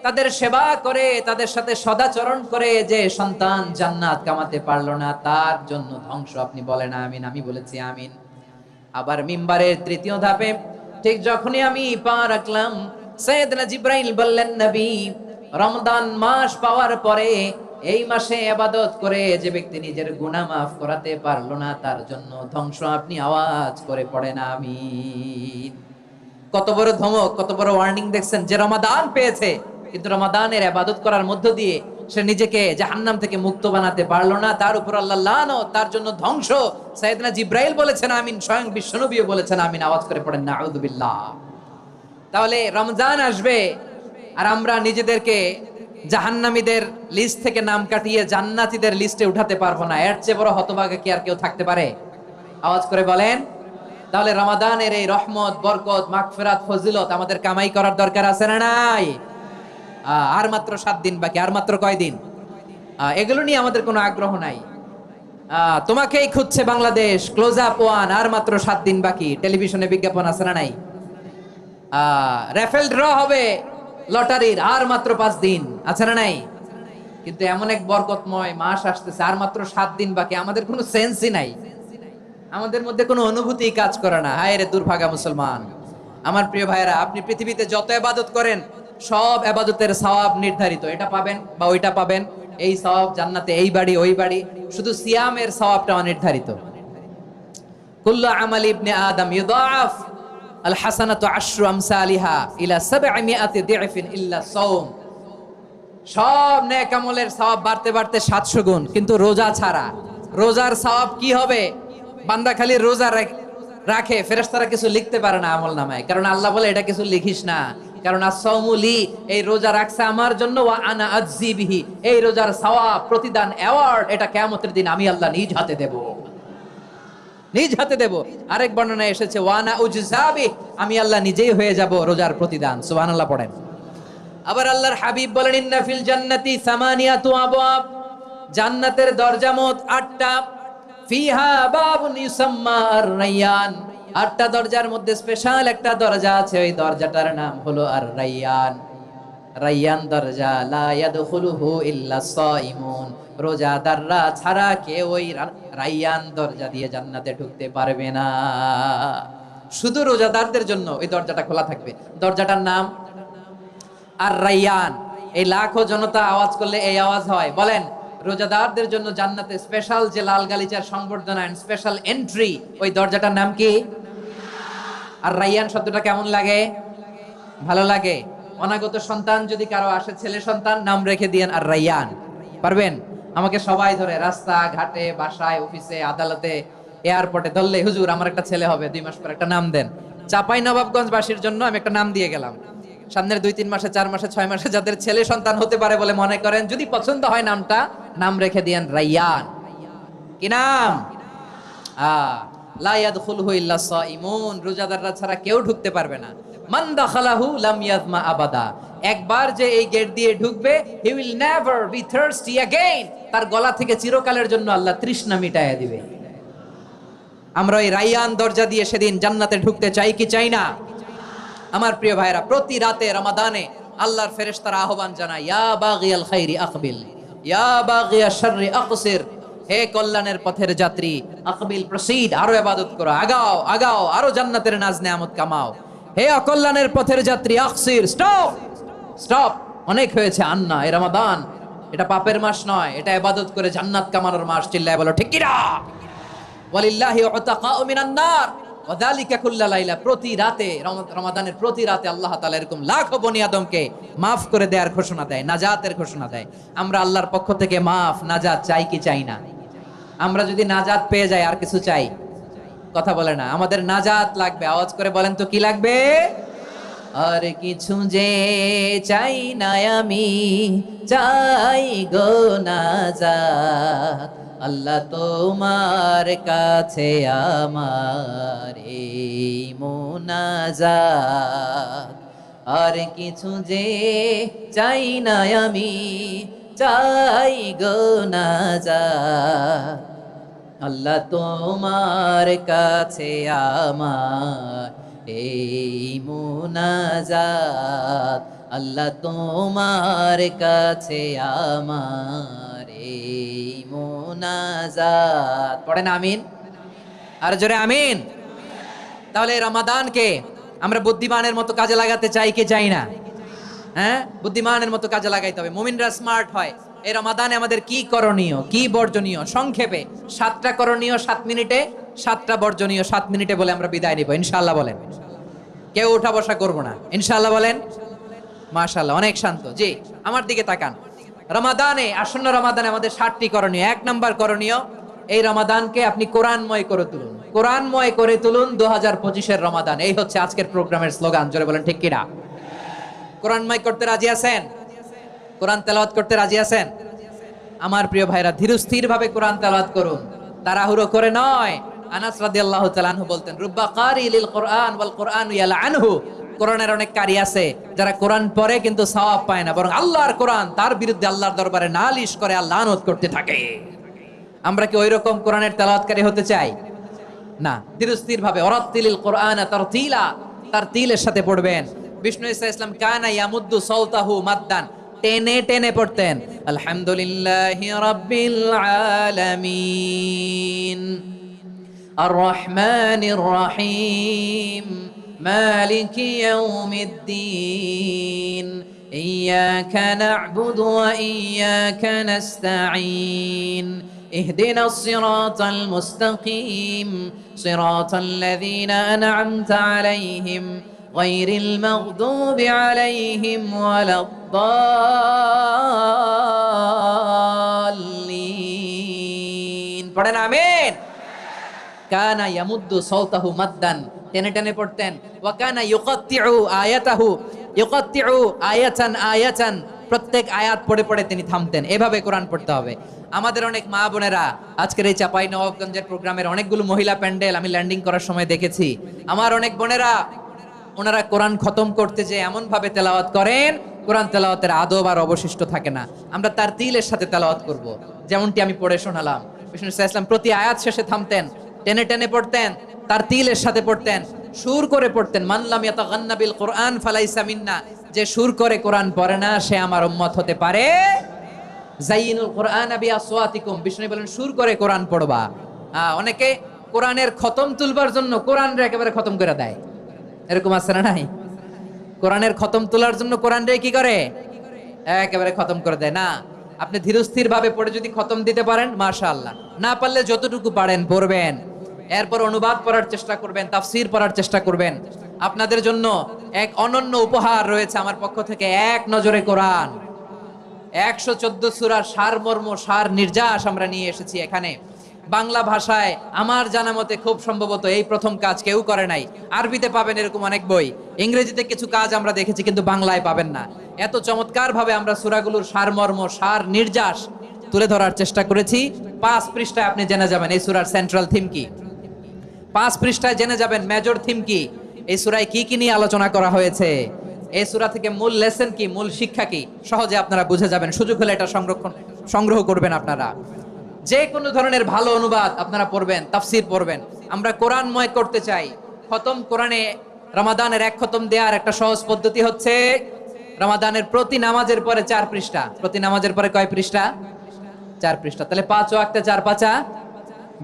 তাদের সেবা করে, তাদের সাথে সদাচরণ করে যে সন্তান জান্নাত কামাতে পারলো না, তার জন্য ধ্বংস। আপনি বলেন আমিন। আমি বলেছি আমিন। আবার মিম্বারের তৃতীয় ধাপে ঠিক যখনই আমি পা রাখলাম, সাইয়েদনা জিবরাইল বললেন, নবী, রমজান মাস পাওয়ার পরে এই মাসে ইবাদত করে যে ব্যক্তি নিজের গুনাহ মাফ করাতে পারলো না, তার জন্য ধ্বংস। আপনি আওয়াজ করে পড়েন আমিন। কত বড় ধমক, কত বড় ওয়ার্নিং দেখছেন। যে রমাদান পেয়েছে কিন্তু রমাদানের ইবাদত করার মধ্য দিয়ে সে নিজেকে জাহান্নাম থেকে মুক্ত বানাতে পারলো না, তার উপর আল্লাহ লানত, তার জন্য ধ্বংস। সাইয়েদনা জিবরাইল বলেছেন আমিন, স্বয়ং বিশ্বনবীও বলেছেন আমিন। আওয়াজ করে পড়েন নাউযু বিল্লাহ। তাহলে রমজান আসবে আর আমরা নিজেদেরকে জাহান্নামীদের লিস্ট থেকে নাম কাটিয়ে জান্নাতীদের লিস্টে উঠাতে পারবো না। এর চেয়ে বড় হতভাগা কি আর কেউ থাকতে পারে? আওয়াজ করে বলেন। তাহলে রমাদানের এই রহমত, বরকত, মাগফিরাত, ফজিলত আমাদের কামাই করার দরকার আছে না নাই? আর মাত্র 7 দিন বাকি। আর মাত্র কয় দিন? এগুলো নিয়ে আমাদের কোনো আগ্রহ নাই। তোমাকেই খুঁজছে বাংলাদেশ, ক্লোজ আপ ওয়ান, আর মাত্র 7 দিন বাকি। টেলিভিশনে বিজ্ঞাপন আছে না নাই? রাফেল ড্র হবে লটারির, আর মাত্র 5 দিন, আছে না নাই? কিন্তু এমন এক বরকতময় মাস আসতেছে, আর মাত্র 7 দিন বাকি। আমাদের কোনো সেন্সই নাই, আমাদের মধ্যে কোনো অনুভূতি কাজ করে না। হায় রে দুর্ভাগা মুসলমান। আমার প্রিয় ভাইরা, আপনি পৃথিবীতে যত ইবাদত করেন সব ইবাদতের সওয়াব নির্ধারিত। এটা পাবেন বা ওইটা পাবেন, এই সওয়াব জান্নাতে, এই বাড়ি ওই বাড়ি। শুধু সিয়ামের সওয়াবটা অনির্ধারিত। কুল্লু আমালি ইবনে আদম ইউদাআফ আল হাসানাতু আশরু আমসালিহা ইলা 700 দি'ফিন ইল্লা সাওম। সব নেক আমলের সওয়াব বাড়তে বাড়তে 700 গুণ, কিন্তু রোজা ছাড়া। রোজার সওয়াব কি হবে? বান্দা খালি রোজা রাখে, ফেরেশতারা কিছু লিখতে পারে না আমলনামায়, কারণ আল্লাহ বলে এটা কিছু লিখিস না, কারণ as-সাওমুলি, এই রোজা রাখছে আমার জন্য, ওয়া আনা আজজি বিহি, এই রোজার সওয়াব, প্রতিদান, অ্যাওয়ার্ড, এটা কিয়ামতের দিন আমি আল্লাহ নিজ হাতে দেব, নিজ হাতে দেব। আরেক বর্ণনায় এসেছে ওয়া আনা উজজাবি, আমি আল্লাহ নিজেই হয়ে যাব রোজার প্রতিদান। সুবহানাল্লাহ পড়েন। আবার আল্লাহর হাবিব বলেন, ইন্না ফিল জান্নাতি সামানিয়াতু আবওয়াব, জান্নাতের দরজা মোট 8টা। ফিহা বাবুন ইউসাম্মা আর-রায়্যান, 8টা দরজার মধ্যে স্পেশাল একটা দরজা আছে, ওই দরজাটার নাম হলো আর-রায়্যান। রায়্যান দরজা, লা ইয়াদখুলুহু ইল্লা সাইমুন, রোজাদাররা ছাড়া কেউ ওই রায়্যান দরজা দিয়ে জান্নাতে ঢুকতে পারবে না। শুধু রোজাদারদের জন্য ওই দরজাটা খোলা থাকবে। দরজাটার নাম আর-রায়্যান। এই লাখো জনতা আওয়াজ করলে এই আওয়াজ হয়। বলেন, রোজাদারদের জন্য জান্নাতে স্পেশাল যে লাল গালিচার সংবর্ধনা এন্ড স্পেশাল এন্ট্রি, ওই দরজাটার নাম কি? আর রায়্যান শব্দটা কেমন লাগে? ভালো লাগে। অনাগত সন্তান যদি কারো আসে, ছেলে সন্তান, নাম রেখে দিয়েন আর রায়্যান। পারবেন? আমাকে সবাই ধরে রাস্তা ঘাটে, বাসায়, অফিসে, আদালতে, এয়ারপোর্টে ধরলে, হুজুর আমার একটা ছেলে হবে 2 মাস পর, একটা নাম দেন। চাঁপাইনবাবগঞ্জবাসীর জন্য আমি একটা নাম দিয়ে গেলাম, সামনের 2-3 মাসে, 4 মাসে, 6 মাসে যাদের ছেলে সন্তান হতে পারে বলে মনে করেন, যদি পছন্দ হয় নামটা, নাম রেখে দিয়েন রাইয়ান। কি নাম? লা ইয়াদখুলহু ইল্লা সাইমুন, রোজাদাররা ছাড়া কেউ ঢুকতে পারবে না। মান দাখালাহু লাম ইয়াজমা আবাদা, একবার যে এই গেট দিয়ে ঢুকবে, he will never be thirsty again, তার গলা থেকে চিরকালের জন্য আল্লাহ তৃষ্ণা মিটাইয়া দিবে। আমরা এই রাইয়ান দরজা দিয়ে সেদিন জান্নাতে ঢুকতে চাই কি চাই না? আমার প্রিয় ভাইরা, প্রতি রাতে রমাদানে আল্লাহর ফেরেশতারা আহ্বান জানায়, ইয়া বাগিয়াল খাইরি আকবিল, ইয়া বাগিয়াশ শাররি আকসির, হে কল্যাণের পথের যাত্রী, আকবিল প্রসিড, আরো ইবাদত করো, আগাও আগাও, আরো জান্নাতের নাজ নেয়ামত কামাও। হে অকল্যাণের পথের যাত্রী, আকসির, স্টপ স্টপ, অনেক হয়েছে। আন্না, এ রমাদান এটা পাপের মাস নয়, এটা ইবাদত করে জান্নাত কামানোর মাস। চিল্লায় বলো ঠিক কি না? ওয়ালিল্লাহি উতাকাউ মিনান নার ওয়া যালিকা কুল্লা লাইলা, প্রতি রাতে রমাদানের প্রতি রাতে আল্লাহ তাআলা এরকম লাখো বনি আদমকে maaf করে দেওয়ার ঘোষণা দেয়, নাজাতের ঘোষণা দেয়। আমরা আল্লাহর পক্ষ থেকে মাফ, নাজাত চাই কি চাই না? আমরা যদি নাজাত পেয়ে যাই আর কিছু চাই? কথা বলে না, আমাদের নাজাত লাগবে। আওয়াজ করে বলেন তো কি লাগবে? আর কিছু যে চাই না আমি, চাই গো নাজাত, আল্লাহ তোমার কাছে আমার এই মুনাজাত। আর কিছু যে চাই না আমি, চাই গো নাজাত, আল্লাহ তোমার কাছে আমার এই মুনাজাত, আল্লাহ তোমার কাছে আমার এই মুনাজাত। পড়েন আমিন, আর জোরে আমিন। তাহলে এই রমাদানকে আমরা বুদ্ধিমানের মতো কাজে লাগাতে চাই কি চাই না? হ্যাঁ, বুদ্ধিমানের মতো কাজে লাগাইতে হবে। মুমিনরা স্মার্ট হয়। এই রমাদানে আমাদের কি করণীয়, কি বর্জনীয়, সংক্ষেপে 7টা করণীয় 7 মিনিটে, 7টা বর্জনীয় 7 মিনিটে বলে আমরা বিদায় নিব ইনশাআল্লাহ। বলেন, কেউ উঠা বসা করব না ইনশাআল্লাহ। বলেন মাশাআল্লাহ, অনেক শান্ত। জি, আমার দিকে তাকান। রমাদানে, আসন্ন রমাদানে আমাদের 7টি করণীয়। 1 নাম্বার করণীয়, এই রমাদানকে আপনি কোরআনময় করে তুলুন। কোরআনময় করে তুলুন 2025-এর রমাদান। এই হচ্ছে আজকের প্রোগ্রামের স্লোগান। জোরে বলেন ঠিক কিনা? কোরআনময় করতে রাজি আছেন? কোরআন তেলাওয়াত করতে রাজি আছেন? আমার প্রিয় ভাইরা, ধীরস্থির ভাবে কোরআন তেলাওয়াত করুন, তাড়াহুড়ো করে নয়। আনাস রাদিয়াল্লাহু তাআলা আনহু বলতেন, রুব্বা কারি লিল কোরআন ওয়াল কোরআনু ইয়ালআনহু, কোরআনের অনেক কারি আছে যারা কোরআন পড়ে কিন্তু সওয়াব পায় না, বরং আল্লাহর কোরআন তার বিরুদ্ধে আল্লাহর দরবারে নালিশ করে আর লানত করতে থাকে। আমরা কি ওইরকম কোরআনের তেলাওয়াতকারী হতে চাই? না। ধীরস্থির ভাবে, ওয়ারাত্তিলিল কোরআনা তারতিলা, তারতিলের সাথে পড়বেন। বিষ্ণু ইসা ইসলাম কানা ইয়ামুদ্দু সাওতাহু মাদ্দান, টেনে টেনে পড়তেন। আলহামদুলিল্লাহি রাব্বিল আলামিন আর রহমানির রহিম মালিকি ইয়াউমিদ্দিন ইয়্যাকা না'বুদু ওয়া ইয়্যাকা নাস্তাঈন اهدنا الصراط المستقيم صراط الذين أنعمت عليهم غير المغضوب عليهم ولا الضالين। পড়েন আমিন। কানা ইয়ামুদ্দু সাওতাহু মাদ্দান, টেনে টেনে পড়তেন। ওয়া কানা ইউকাত্তিউ আয়াতাহু, ইউকাত্তিউ আয়াতান আয়াতান, প্রত্যেক আয়াত পড়ে পড়ে তিনি থামতেন। এভাবে কোরআন পড়তে হবে। আমাদের অনেক মা বোনেরা আজকের এই চাঁপাইনবাবগঞ্জের প্রোগ্রামের অনেকগুলো মহিলা প্যান্ডেল আমি ল্যান্ডিং করার সময় দেখেছি। আমার অনেক বোনেরা, ওনারা কোরআন খতম করতে যে এমন ভাবে তেলাওয়াত করেন, কোরআন তেলাওয়াতের আদব আর অবশিষ্ট থাকে না। আমরা তার তিলের সাথে তেলাওয়াত করব, যেমনটি আমি পড়ে শোনালাম। বিষ্ণু ইসলাম প্রতি আয়াত শেষে থামতেন, টেনে টেনে পড়তেন, তার তিলের সাথে পড়তেন, সুর করে পড়তেন। মান লাম ইয়াতাগান্না বিল কোরআন ফালাইসা মিন্না, যে সুর করে কোরআন পড়ে না সে আমার উম্মত হতে পারে। জাইনুল কোরআন বিআসওয়াতিকুম, বিষ্ণু বলেন সুর করে কোরআন পড়বা। অনেকে কোরআনের খতম তুলবার জন্য কোরআনরে একেবারে খতম করে দেয়, এরকম আছে না নাই? কোরআনের খতম তোলার জন্য কোরআনরে কি করে? একেবারে খতম করে দেয় না। আপনি ধীরস্থির ভাবে পড়ে যদি খতম দিতে পারেন মাশাআল্লাহ, না পারলে যতটুকু পারেন পড়বেন, এরপর অনুবাদ পড়ার চেষ্টা করবেন, তাফসীর পড়ার চেষ্টা করবেন। আপনাদের জন্য এক অনন্য উপহার রয়েছে আমার পক্ষ থেকে, এক নজরে কোরআন। 114 সূরার সারমর্ম, সার নির্যাস আমরা নিয়ে এসেছি এখানে। বাংলা ভাষায় আমার জানা মতে খুব সম্ভবত এই প্রথম কাজ কেউ করে নাই। আরবিতে পাবেন এরকম অনেক বই, ইংরেজিতে কিছু কাজ আমরা দেখেছি, কিন্তু বাংলায় পাবেন না। এত চমৎকার ভাবে আমরা সূরাগুলোর সারমর্ম, সার নির্যাস তুলে ধরার চেষ্টা করেছি। 5 পৃষ্ঠায় আপনি জেনে যাবেন এই সূরার সেন্ট্রাল থিম কি। 5 পৃষ্ঠায় জেনে যাবেন মেজর থিম কি, এই সূরায় কি কি নিয়ে আলোচনা করা হয়েছে, এই সূরা থেকে মূল লেসন কি, মূল শিক্ষা কি, সহজে আপনারা বুঝে যাবেন। সুযোগ হলে এটা সংগ্রহ করবেন আপনারা। যে কোনো ধরনের ভালো অনুবাদ আপনারা পড়বেন, তাফসির পড়বেন। আমরা কোরআনময় করতে চাই। খতম কোরআনে রমাদানের 1 খতম দেওয়ার একটা সহজ পদ্ধতি হচ্ছে রমাদানের প্রতি নামাজের পরে 4 পৃষ্ঠা। প্রতি নামাজের পরে কয় পৃষ্ঠা? 4 পৃষ্ঠা। তাহলে 5 ওয়াক্তে 4 পাঁচা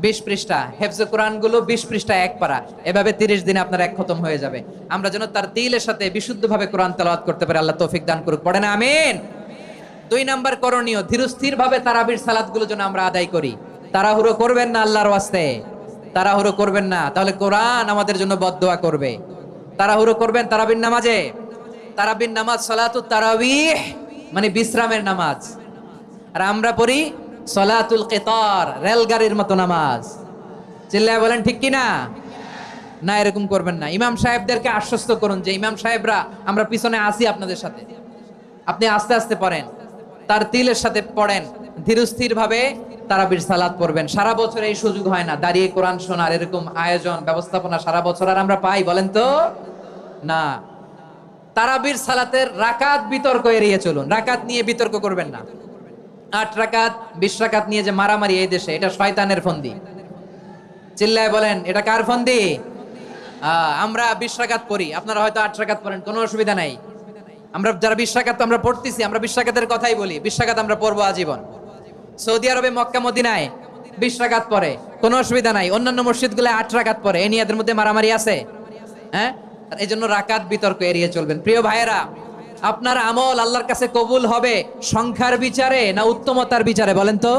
20 পৃষ্ঠা। হেফজে কোরআন গুলো 20 পৃষ্ঠা 1 পারা। এভাবে 30 দিনে আপনার 1 খতম হয়ে যাবে। আমরা যেন তার তিলের সাথে বিশুদ্ধভাবে কোরআন তেলাওয়াত করতে পারি। আল্লাহ তৌফিক দান করুক। পড়েন আমিন। 2 নাম্বার করণীয়, ধীরস্থির ভাবে তারাবির সালাতগুলো যেন আমরা আদায় করি। তাড়াহুড়ো করবেন না আল্লাহর ওয়াস্তে, তাড়াহুড়ো করবেন না, তাহলে কোরআন আমাদের জন্য বদদোয়া করবে। তাড়াহুড়ো করবেন তারাবির নামাজে। তারাবির নামাজ সালাতুত তারাবিহ মানে বিশ্রামের নামাজ। আর আমরা পড়ি সালাতুল কিতার, রেলগাড়ির মতো নামাজ। চিল্লায় বলেন ঠিক কি না? না, এরকম করবেন না। ইমাম সাহেবদেরকে আশ্বস্ত করুন যে ইমাম সাহেবরা আমরা পিছনে আসি আপনাদের সাথে, আপনি আস্তে আস্তে পড়েন, তার তিলের সাথে পড়েন, ধীরস্থির ভাবে তারাবির সালাত পড়বেন। সারা বছর এই সুযোগ হয় না দাঁড়িয়ে কোরআন শোনার, এরকম আয়োজন ব্যবস্থাপনা সারা বছর আর আমরা পাই বলেন তো না। তারাবির সালাতের রাকাত বিতর্ক এড়িয়ে চলুন। রাকাত নিয়ে বিতর্ক করবেন না। 8 রাকাত 20 রাকাত নিয়ে যে মারামারি এই দেশে, এটা শয়তানের ফন্দি। চিল্লায় বলেন এটা কার ফন্দি? আমরা 20 রাকাত পড়ি, আপনারা হয়তো 8 রাকাত পড়েন, কোনো অসুবিধা নাই। আমরা যারা 20 রাকাত তো আমরা পড়তেছি, আমরা 20 রাকাতের কথাই বলি। 20 রাকাত আমরা পড়বো আজীবন। সৌদি আরবে মক্কা মদিনায় 20 রাকাত পড়ে, কোনো অসুবিধা নাই। অন্যান্য মসজিদগুলো 8 রাকাত পড়ে। এই নিয়ে এদের মধ্যে মারামারি আছে? হ্যাঁ, এই জন্য রাকাত বিতর্ক এড়িয়ে চলবেন। প্রিয় ভাইয়েরা, আপনার আমল আল্লাহর কাছে কবুল হবে সংখ্যার বিচারে না উত্তমতার বিচারে বলেন তো?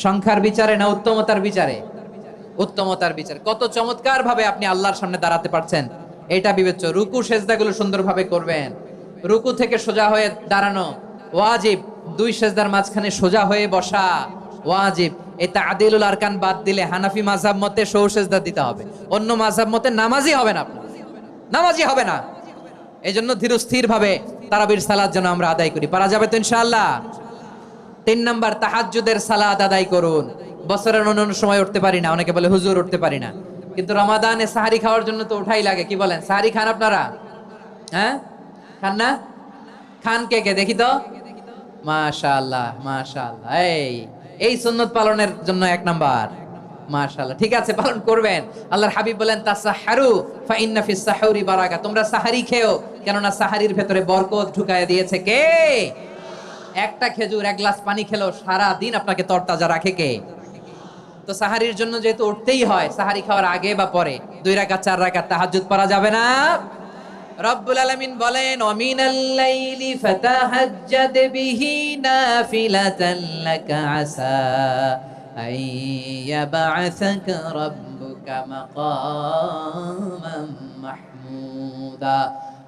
সংখ্যার বিচারে না উত্তমতার বিচারে? উত্তমতার বিচারে। কত চমৎকার ভাবে আপনি আল্লাহর সামনে দাঁড়াতে পারছেন এটা বিবেচ্য। রুকু সেজদাগুলো সুন্দরভাবে করবেন। রুকু থেকে সোজা হয়ে দাঁড়ানো ওয়াজিব। 2 সেজদার মাঝখানে সোজা হয়ে বসা ওয়াজিব। এই তা'দীলুল আরকান বাদ দিলে হানাফি মাযহাব মতে সৌ সেজদা দিতে হবে। অন্য মাযহাব মতে নামাজই হবে না, আপনার নামাজই হবে না। এই জন্য ধীরস্থির ভাবে তারাবির সালাত যেন আমরা আদায় করি। পারা যাবে তো ইনশাআল্লাহ? 3 নাম্বার, তাহাজ্জুদের সালাত আদায় করুন। বছরের অন্য সময় উঠতে পারি না, অনেকে বলে হুজুর উঠতে পারি না, কিন্তু রমাদানে সাহারি খাওয়ার জন্য তো উঠাই লাগে। কি বলেন, সাহারি খান আপনারা? হ্যাঁ, খান না? খান কে কে দেখি তো? মাশাআল্লাহ মাশাআল্লাহ। এই সুন্নত পালনের জন্য 1 নাম্বার। মাশাআল্লাহ, ঠিক আছে, পালন করবেন। আল্লাহর হাবিব বলেন তাসাহহারু ফা ইন্না ফিস সাহুরি বারাকা। তোমরা সাহারি খেও, কেননা সাহারির ভেতরে বরকত ঢুকায় দিয়েছে কে? একটা খেজুর, 1 গ্লাস পানি খেলো সারা দিন আপনাকে তরতাজা রাখে কে? তো সাহারির জন্য যেহেতু উঠতেই হয়, সাহারি খাওয়ার আগে বা পরে 2 রাকাত 4 রাকাত তাহাজ্জুদ পড়া যাবে না? রব্বুল আলামিন বলেন ওয়ামিনাল লাইলি ফাতাহাজ্জাদ বিহি নাফিলাতান লাকা আসা আইয়াবআসাকা রাব্বুকা মাকামান মাহমুদা।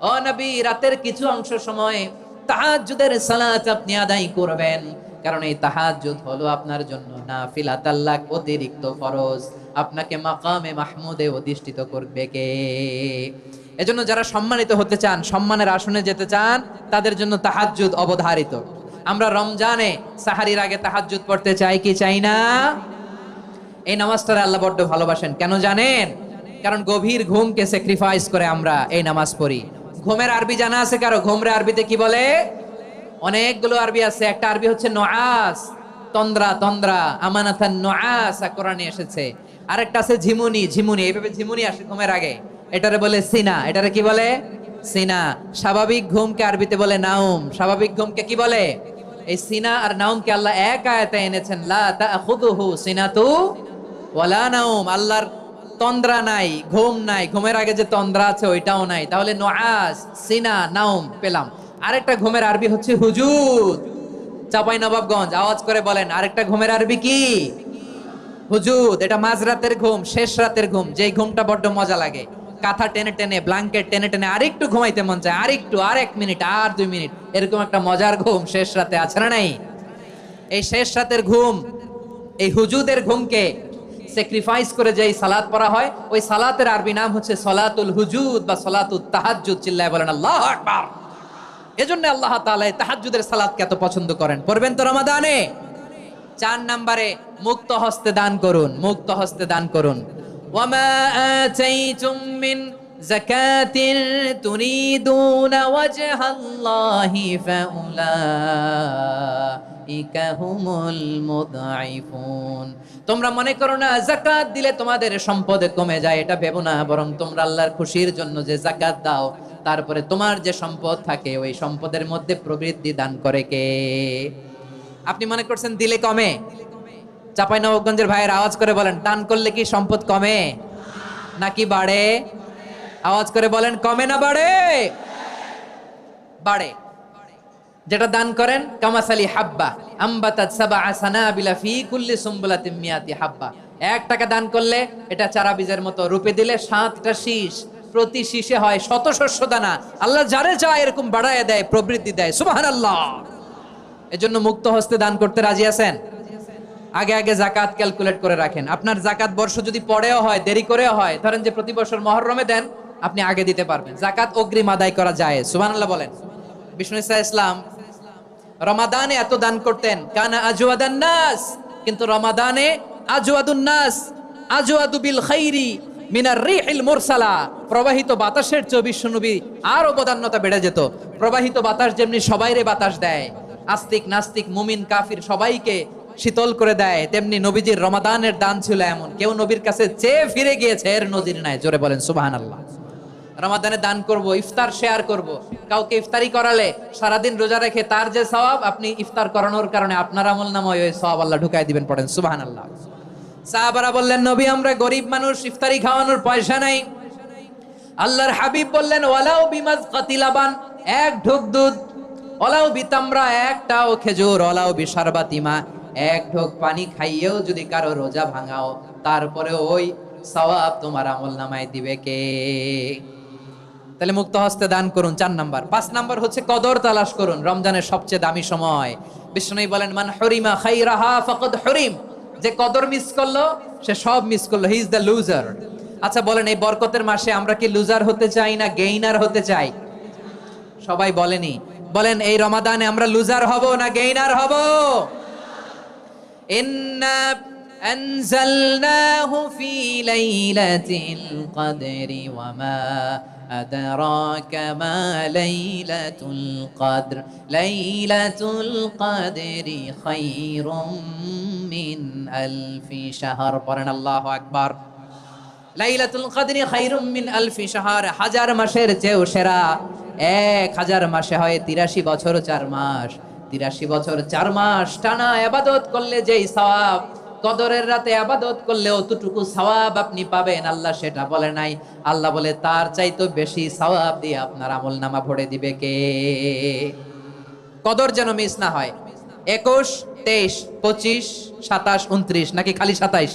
ও নবী, রাতের কিছু অংশ সময় তাহাজ্জুদের সালাত আপনি আদায় করবেন, কারণ এই তাহাজ্জুদ হলো আপনার জন্য নাফিলাতাল লাক, অতিরিক্ত ফরজ। আপনাকে মাকামে মাহমুদে অধিষ্ঠিত করবে কে? এজন্য যারা সম্মানিত হতে চান, সম্মানের আসনে যেতে চান, তাদের জন্য তাহাজ্জুদ অবধারিত। আমরা রমজানে সাহারির আগে তাহাজ্জুদ পড়তে চাই কি চাই না? এই নামাজটা আল্লাহ বড্ড ভালোবাসেন। কেন জানেন? কারণ গভীর ঘুমকে স্যাক্রিফাইস করে আমরা এই নামাজ পড়ি। ঘুমের আরবি জানা আছে কারো? ঘুমরে আরবিতে কি বলে? অনেকগুলো আরবি আছে। একটা আরবি হচ্ছে নুআস, তন্দ্রা তন্দ্রা, আমানাতান নুআস কোরআনে এসেছে। আরেকটা আছে ঝিমুনি, ঝিমুনি, এইভাবে ঝিমুনি আসে ঘুমের আগে, এটারে বলে সিনা। এটারে কি বলে? সিনা। স্বাভাবিক ঘুমকে আরবিতে বলে নাউম। স্বাভাবিক ঘুমকে কি বলে? এই সিনা আর নাউমকে আল্লাহ এক আয়াতে এনেছেন, লা তাখুযুহু সিনাতু ওয়ালা নাউম। আল্লাহর তন্দ্রা নাই, ঘুম নাই। ঘুমের আগে যে তন্দ্রা আছে ওইটাও নাই। তাহলে নুআস, সিনা, নাউম পেলাম। আরেকটা ঘুমের আরবি হচ্ছে হুজুদ। চাঁপাইনবাবগঞ্জ আওয়াজ করে বলেন, আরেকটা ঘুমের আরবি কি? হুজুদ। এটা মাঝরাতের ঘুম, শেষ রাতের ঘুম, যেই ঘুমটা বড্ড মজা লাগে। কাঁথা টেনে টেনে, ব্ল্যাঙ্কেট টেনে টেনে আরেকটু ঘুমাইতে মন চায়, আরেকটু, আর 1 মিনিট, আর 2 মিনিট, এরকম একটা মজার ঘুম শেষ রাতে আছে না নাই? এই শেষ রাতের ঘুম এই হুজুদের ঘুমকে স্যাক্রিফাইস করে যেই সালাত পড়া হয়, ওই সালাতের আরবি নাম হচ্ছে সলাতুল হুজুদ বা সলাতুত তাহাজ্জুদ। চিল্লায় বলেন আল্লাহু আকবার। এজন্য আল্লাহ তাআলা এই তাহাজ্জুদের সালাতকে এত পছন্দ করেন। পড়বেন তো রমাদানে। 4 নম্বরে মুক্ত হস্তে দান করুন, মুক্ত হস্তে দান করুন। ওয়ামা আতাইতুম মিন যাকাতিন তুরিদুনা ওয়াজহাল্লাহি ফাউলাইকা হুমুল মুদঈফুন। তোমরা মনে করো না যাকাত দিলে তোমাদের সম্পদ কমে যায়, এটা ভেবো না, বরং তোমরা আল্লাহর খুশির জন্য যে যাকাত দাও, তারপরে তোমার যে সম্পদ থাকে ওই সম্পদের মধ্যে প্রবৃদ্ধি দান করে কে? আপনি মনে করছেন দিলে কমে? চাঁপাইনবাবগঞ্জের ভাইয়ের আওয়াজ করে বলেন, দান করলে কি সম্পদ কমে নাকি বাড়ে? আওয়াজ করে বলেন, কমে না বাড়ে? বাড়ে। যেটা দান করেন কামাসালি হাব্বা আম্বাতাত সাবআ সানাবিলা ফি কুল্লি সুমবুলাতিন মিয়াতি হাব্বা। 1 টাকা দান করলে এটা চারা বীজের মতো, রূপে দিলে 7টা শীষ, প্রতি শীষে হয় শত শস্য দানা। আল্লাহ যারে চায় এরকম বাড়ায় দেয়, প্রবৃদ্ধি দেয়। সুবহানাল্লাহ। এজন্য মুক্ত হস্তে দান করতে রাজি আছেন? আগে আগে যাকাত ক্যালকুলেট করে রাখেন। আপনার যাকাত বর্ষ যদি পরেও হয়, দেরি করেও হয়, ধরেন যে প্রতি বছর মুহররমে দেন, আপনি আগে দিতে পারবেন। যাকাত অগ্রিম আদায় করা যায়। সুবহানাল্লাহ বলেন। বিষ্ণু ঈসা ইসলাম রমাদানে এত দান করতেন, কানা আজওয়াদান নাস, কিন্তু রমাদানে আজওয়াদুন নাস আজওয়াদু বিল খাইরি মিনার রিহিল মুরসালা। প্রবাহিত বাতাসের চেয়ে বিশ্বনবী আর অবদান্যতা বেড়ে যেত। প্রবাহিত বাতাস যেমনি সবাইরে বাতাস দেয়, আস্তিক নাস্তিক মুমিন কাফির সবাইকে শীতল করে দেয়, তেমনি নবীজির রমাদানের দান ছিল এমন, কেউ নবীর কাছে চেয়ে ফিরে গিয়েছে এর নজির নাই। জোরে বলেন সুবহানাল্লাহ। রমাদানে দান করব, ইফতার শেয়ার করব। কাউকে ইফতারি করালে সারাদিন রোজা রেখে তার যে সওয়াব, আপনি ইফতার করানোর কারণে আপনার আমলনামায় ওই সওয়াব আল্লাহ ঢুকাই দিবেন। পড়েন সুবহানাল্লাহ। সাহাবারা বললেন, নবী আমরা গরিব মানুষ, ইফতারি খাওয়ানোর পয়সা নাই। আল্লাহর হাবিব বললেন, ওয়ালাউ বিমাজকাতি লাবান, 1 ঢোক দুধ, ওয়ালাউ বিতামরা, 1টাও খেজুর, ওয়ালাউ বিশারবাতিমা, 1 ঢোক পানি খাইয়েও যদি কারো রোজা ভাঙাও, তারপরে ওই সওয়াব তোমার আমলনামায় দিবে কে? তাহলে মুক্ত হস্তে দান করুন, 4 নাম্বার। 5 নাম্বার হচ্ছে কদর তালাশ করুন। রমজানের সবচেয়ে দামি সময়। বিষ্ণু বলেন, মান হরিমা খাইরাহা ফাকাদ হরিম, যে কদর মিস করলো সে সব মিস করলো, হি ইজ দ্য লুজার। আচ্ছা বলেন, এই বরকতের মাসে আমরা কি লুজার হতে চাই না গেইনার হতে চাই? সবাই বলেনি, বলেন এই রমাদানে আমরা লুজার হব না গেইনার হব? ইন্না আনজালনাহু ফি লাইলাতিল কদরি ওয়া মা আদরাকা মা লাইলাতুল কদর লাইলাতুল কদরি খায়রুম মিন আলফি শাহর। পড়েন আল্লাহু আকবার। লাইলাতুল কদরি খায়রুম মিন আলফি শাহর, 1000 মাসের চেয়েও সেরা। 1000 মাসে হয় 83 বছর 4 মাস। 83 বছর 4 মাস টানা ইবাদত করলে যেই সওয়াব, কদরের রাতে ইবাদত করলে অতটুকু সওয়াব আপনি পাবেন। আল্লাহ সেটা বলে নাই, আল্লাহ বলে তার চাইতে বেশি সওয়াব দিয়ে আপনার আমলনামা ভরে দিবে কে? কদর যেন মিস না হয়। 21, 23, 25, 27, 29 নাকি খালি 27?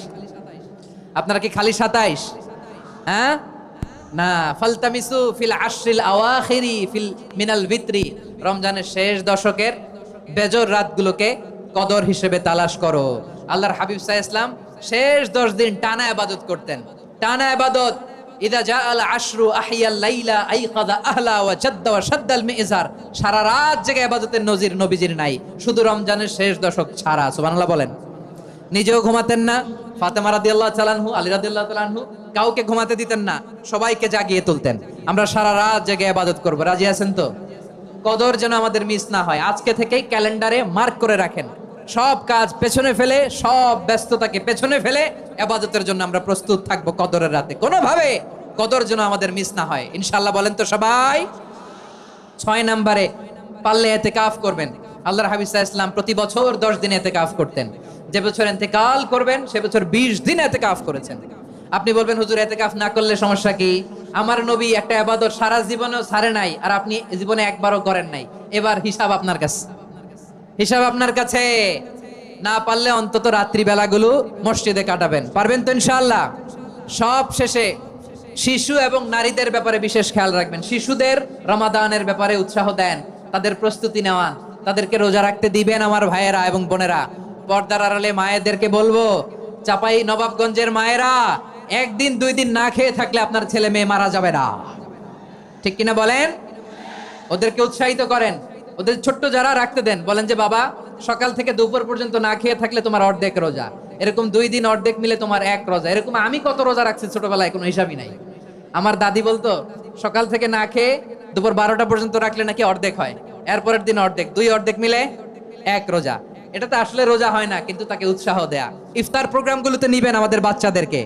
আপনারা কি খালি 27? হ্যাঁ না, ফালতামিসু ফিল আশরিল আওয়াখিরি ফিল মিনাল ভিতরি, রমজানের শেষ দশকের বেজর রাতগুলোকে কদর হিসেবে তালাশ করো। আল্লাহর হাবিব সাল্লাল্লাহু আলাইহি ওয়াসাল্লাম শেষ 10 দিন টানা ইবাদত করতেন, টানা ইবাদত। ইদা জাআল আশরু আহিয়াল লাইলা আইকাযা আহলা ওয়া জাদ্দা ওয়া শাদ্দাল মিজার। সারা রাত জেগে ইবাদতের নজির নবীজির নাই, শুধু রমজানের শেষ দশক ছাড়া। সুবহানাল্লাহ বলেন। নিজেও ঘুমাতেন না, ফাতেমা রাদিয়াল্লাহু তাআলা আনহু, আলী রাদিয়াল্লাহু তাআলা আনহু কাউকে ঘুমাতে দিতেন না, সবাইকে জাগিয়ে তুলতেন। আমরা সারা রাত জেগে ইবাদত করব। রাজি আছেন তো? কদর যেন আমাদের মিস না হয়। আজকে থেকেই ক্যালেন্ডারে মার্ক করে রাখেন, সব কাজ পেছনে ফেলে, সব ব্যস্ততাকে পেছনে ফেলে ইবাদতের জন্য আমরা প্রস্তুত থাকবো কদরের রাতে। কোনোভাবে কদর যেন আমাদের মিস না হয়, ইনশাআল্লাহ। বলেন তো সবাই। 6 নম্বরে পারলে ইতিকাফ করবেন। আল্লাহর হাবিব সাল্লাল্লাহু আলাইহি ওয়াসাল্লাম প্রতি বছর 10 দিন ইতিকাফ করতেন। যে বছর ইন্তেকাল করবেন সে বছর 20 দিন ইতিকাফ করেছেন। আপনি বলবেন, হুজুর ইতিকাফ না করলে সমস্যা কি? আমার নবী একটা ইবাদত সারা জীবনেও ছাড়ে নাই, আর আপনি জীবনে একবারও করেন নাই। এবার হিসাব আপনার কাছে, হিসাব আপনার কাছে। না পারলে অন্তত রাত্রি বেলাগুলো মসজিদে কাটাবেন। পারবেন তো ইনশাআল্লাহ? সব শেষে শিশু এবং নারীদের ব্যাপারে বিশেষ খেয়াল রাখবেন। শিশুদের রমাদানের ব্যাপারে উৎসাহ দেন, তাদের প্রস্তুতি নেওয়ান, তাদেরকে রোজা রাখতে দিবেন আমার ভাইয়েরা এবং বোনেরা। পর্দার আড়ালে মায়েদেরকে বলবো, চাপাই নবাবগঞ্জের মায়েরা, একদিন 2 দিন না খেয়ে থাকলে আপনার ছেলে মেয়ে মারা যাবে না। ঠিক কিনা বলেন? ওদেরকে উৎসাহিত করেন, ওদের ছোট্ট যারা রাখতে দেন, বলেন যে বাবা সকাল থেকে দুপুর পর্যন্ত না খেয়ে থাকলে তোমার অর্ধেক রোজা, এরকম 2 দিন অর্ধেক মিলে তোমার 1 রোজা। এরকম আমি কত রোজা রাখছি ছোটবেলায় কোনো হিসাবই নাই। আমার দাদি বলতো সকাল থেকে না খেয়ে দুপুর 12টা পর্যন্ত রাখলে নাকি অর্ধেক হয়, এরপরের দিন অর্ধেক, 2 অর্ধেক মিলে 1 রোজা। এটা তো আসলে রোজা হয় না, কিন্তু তাকে উৎসাহ দেয়া। ইফতার প্রোগ্রামগুলোতে নিবেন আমাদের বাচ্চাদেরকে,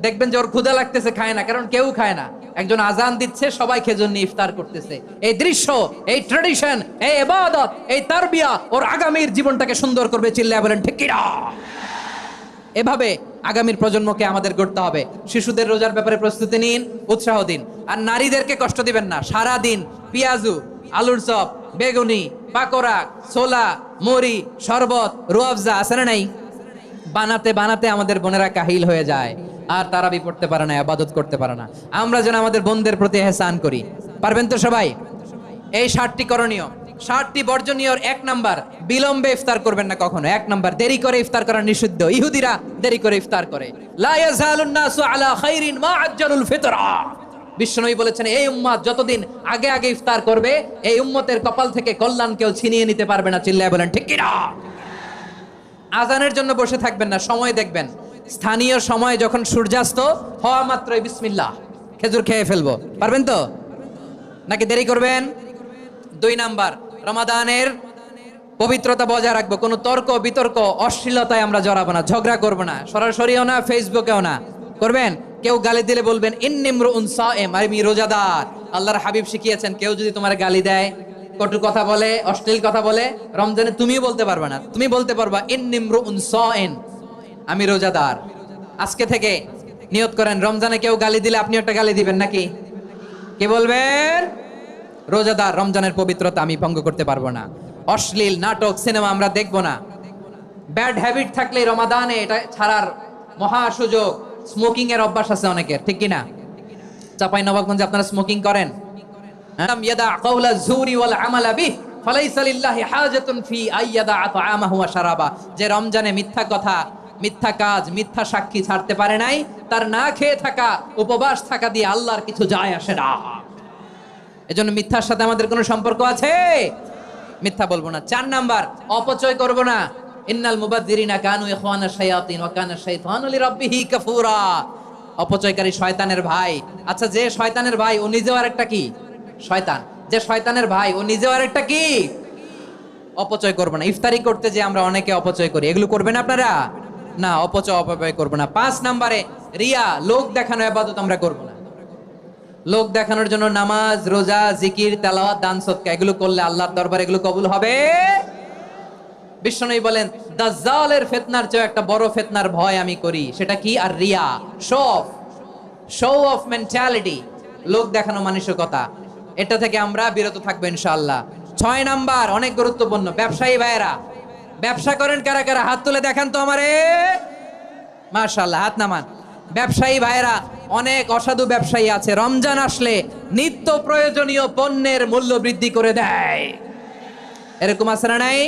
দেখবেন যে ওর ক্ষুধা লাগতেছে, খায় না, কারণ কেউ খায় না। একজন আজান দিচ্ছে, সবাই খেজুর নিয়ে ইফতার করতেছে। এই দৃশ্য, এই ট্র্যাডিশন, এই ইবাদত, এই তারবিয়া ওর আগামীর জীবনটাকে সুন্দর করবে। চিল্লায়া বলেন ঠিক কিনা? এভাবে আগামীর প্রজন্মকে আমাদের গড়তে হবে। শিশুদের রোজার ব্যাপারে প্রস্তুতি নিন, উৎসাহ দিন। আর নারীদেরকে কষ্ট দিবেন না। সারা দিন পেঁয়াজু, আলুর চপ, বেগুনি, পাকোড়া, ছোলা, মুড়ি, শরবত, রুয়াবজা আছে না নাই, বানাতে বানাতে আমাদের বোনেরা কাহিল হয়ে যায়, আর তারাবি পড়তে পারে না, ইবাদত করতে পারে না। আমরা যেন আমাদের বোনদের প্রতি ইহসান করি। পারবেন তো সবাই? এই 60টি করণীয়, 60টি বর্জনীয়র 1 নাম্বার, বিলম্বে ইফতার করবেন না কখনো। 1 নাম্বার, দেরি করে ইফতার করা নিষিদ্ধ। ইহুদিরা দেরি করে ইফতার করে। লা ইয়াজালুন নাসু আলা খাইরিন মা আজ্জালুল ফিতরা। বিশ্বনবী বলেছেন এই উম্মত যতদিন আগে আগে ইফতার করবে, এই উম্মতের কপাল থেকে কল্যাণ কেউ ছিনিয়ে নিতে পারবে না। চিল্লায় বলেন ঠিক কিনা? আজানের জন্য বসে থাকবেন না, সময় দেখবেন। স্থানীয় সময় যখন সূর্যাস্ত হওয়া মাত্রই বিসমিল্লাহ, খেজুর খেয়ে ফেলবো। পারবেন তো নাকি দেরি করবেন? 2 নাম্বার, রমাদানের পবিত্রতা বজায় রাখবো। কোনো তর্ক বিতর্ক অশ্লীলতায় আমরা জড়াবো না, ঝগড়া করবো না, সরাসরিও না, ফেসবুকেও না। করবেন? কেউ গালি দিলে বলবেন ইন্নিমরুউন সায়েম, আমি রোজাদার। আল্লাহর হাবিব শিখিয়েছেন কেউ যদি তোমার গালি দেয়, কটু কথা বলে, অশ্লীল কথা বলে, রমজানে তুমিও বলতে পারবে না। তুমি বলতে পারবা ইন্নিমরুউন সায়েম, আমি রোজাদার। আজকে থেকে নিয়ত করেন, রমজানে কেউ গালি দিলে আপনি একটা গালি দিবেন নাকি? কি বলবেন? রোজাদার, রমজানের পবিত্রতা আমি ভঙ্গ করতে পারবো না। অশ্লীল নাটক, সিনেমা আমরা দেখবো না। ব্যাড হ্যাবিট থাকলে রমাদানে এটা ছাড়ার মহা সুযোগ। স্মোকিং এর অভ্যাস আছে অনেকের, ঠিক কিনা? চাপাই নবাবগঞ্জে আপনারা স্মোকিং করেন? ইয়াদা কাওলা যুরি ওয়াল আমালা বিহি ফালাইসা লিল্লাহি হাজাতুন ফি আইয়াদা তাআমাহু ওয়া শারাবা। যে রমজানে মিথ্যা কথা, মিথ্যা কাজ, মিথ্যা সাক্ষী ছাড়তে পারে নাই, তার না খেয়ে থাকা, উপবাস থাকা দিয়ে আল্লাহর কিছু যায় আসে না। এজন্য মিথ্যার সাথে আমাদের কোনো সম্পর্ক আছে? মিথ্যা বলবো না। 4 নাম্বার, অপচয় করব না। ইন্নাল মুবাযযিরিনা কানু ইখওয়ানা শায়াতিন ওয়া কানা শাইতানু লিরাব্বিহি কাফুরা। অপচয়কারী শয়তানের ভাই। আচ্ছা, যে শয়তানের ভাই ও নিজেও আরেকটা কি? শয়তান। যে শয়তানের ভাই ও নিজেও আরেকটা কি? অপচয় করব না। ইফতারি করতে যে আমরা অনেকে অপচয় করি, এগুলো করবেন আপনারা? না, অপচয় করব না। 5 নাম্বারে, রিয়া, লোক দেখানো ইবাদত আমরা করব না। লোক দেখানোর জন্য নামাজ, রোজা, জিকির, তেলাওয়াত, দান সদকা এগুলো করলে আল্লাহর দরবারে এগুলো কবুল হবে? বিশ্বনবী বলেন দাজ্জালের ফিতনার চেয়ে একটা বড় ফিতনার ভয় আমি করি, সেটা কি? আর রিয়া, শো অফ মেন্টালিটি, লোক দেখানো মানসিকতা। এটা থেকে আমরা বিরত থাকবো ইনশাআল্লাহ। 6 নাম্বার, অনেক গুরুত্বপূর্ণ, ব্যবসায়ী ভাইয়েরা, ব্যবসা করেন কারা কারা? হাত তুলে দেখান তো আমারে। মাশাআল্লাহ, হাত নামান। ব্যবসায়ী ভাইয়েরা, অনেক অসাধু ব্যবসায়ী আছে, রমজান আসলে নিত্য প্রয়োজনীয় পণ্যের মূল্য বৃদ্ধি করে দেয়। এরকম আছে না নাই?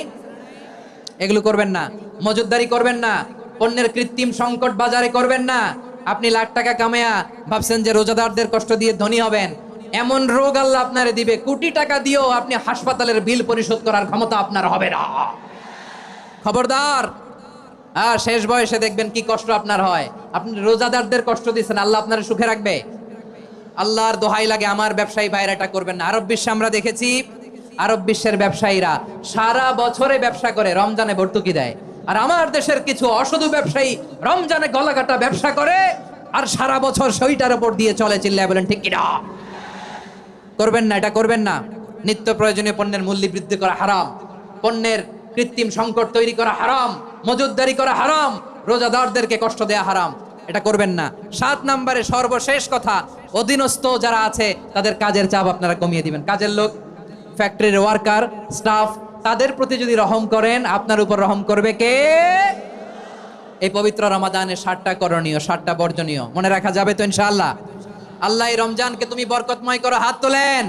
এগুলো করবেন না। মজুদদারি করবেন না। পণ্যের কৃত্রিম সংকট বাজারে করবেন না। আপনি লাখ টাকা কামায়া ভাবছেন যে রোজাদারদের কষ্ট দিয়ে ধনী হবেন, এমন রোগ আল্লাহ আপনারে দিবে, কোটি টাকা দিয়েও আপনি হাসপাতালের বিল পরিশোধ করার ক্ষমতা আপনার হবে না। খবরদার। আর শেষ বয়সে দেখবেন কি কষ্ট আপনার হয়। আপনি রোজাদারদের কষ্ট দিচ্ছেন, আল্লাহ আপনার সুখে রাখবে? আল্লাহর দোহাই লাগে, আমার ব্যবসায়ী ভাইরা এটা করবেন না। আরব বিশ্বে আমরা দেখেছি, আরব বিশ্বের ব্যবসায়ীরা সারা বছরে ব্যবসা করে, রমজানে ভর্তুকি দেয়। আর আমার দেশের কিছু অসাধু ব্যবসায়ী রমজানে গলাকাটা ব্যবসা করে আর সারা বছর সেইটার উপর দিয়ে চলে। চিল্লায় বলেন ঠিক কিনা? করবেন না, এটা করবেন না। নিত্য প্রয়োজনীয় পণ্যের মূল্য বৃদ্ধি করা হারাম, পণ্যের কৃত্রিম সংকট তৈরি করা হারাম, মজুদদারি করা হারাম, রোজাদারদেরকে কষ্ট দেয়া হারাম, এটা করবেন না। 7 নাম্বারে সর্বশেষ কথা, অধীনস্থ যারা আছে তাদের কাজের চাপ আপনারা কমিয়ে দিবেন। কাজের লোক, ফ্যাক্টরির ওয়ার্কার, স্টাফ, তাদের প্রতি যদি রহম করেন, আপনার উপর রহম করবে কে? এই পবিত্র রমাদানে 60টা করণীয়, 60টা বর্জনীয় মনে রাখা যাবে তো ইনশাআল্লাহ? আল্লাহ এই রমজানকে তুমি বরকতময় করো, হাত তোলেন।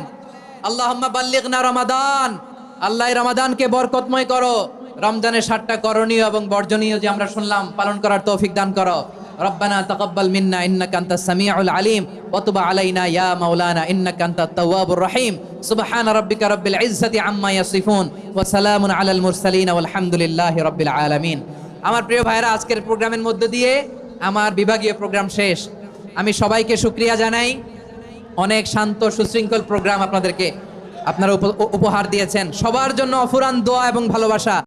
আল্লাহুম্মা বাল্লিগনা রমাদান, আল্লাহ এই রমাদানকে বরকতময় করো। রমজানের 7টা করণীয় এবং বর্জনীয় যে আমরা শুনলাম পালন করার তৌফিক দান করো। রব্বানা তাকাব্বাল মিন্না ইন্নাকা আনতাস সামিউল আলিম ওয়া তুব আলাইনা ইয়া মাওলানা ইন্নাকা আনতাত তাওয়াবুর রহিম। সুবহান রাব্বিকা রাব্বিল ইজ্জাতি আম্মা ইয়াসিফুন ওয়া সালামুন আলাল মুরসালিন ওয়াল হামদুলিল্লাহি রাব্বিল আলামিন। আমার প্রিয় ভাইরা, আজকের প্রোগ্রামের মধ্য দিয়ে আমার বিভাগীয় প্রোগ্রাম শেষ। আমি সবাইকে শুকরিয়া জানাই। অনেক শান্ত সুশৃঙ্খল প্রোগ্রাম আপনারা উপহার দিয়েছেন। সবার জন্য অফুরান দোয়া এবং ভালোবাসা।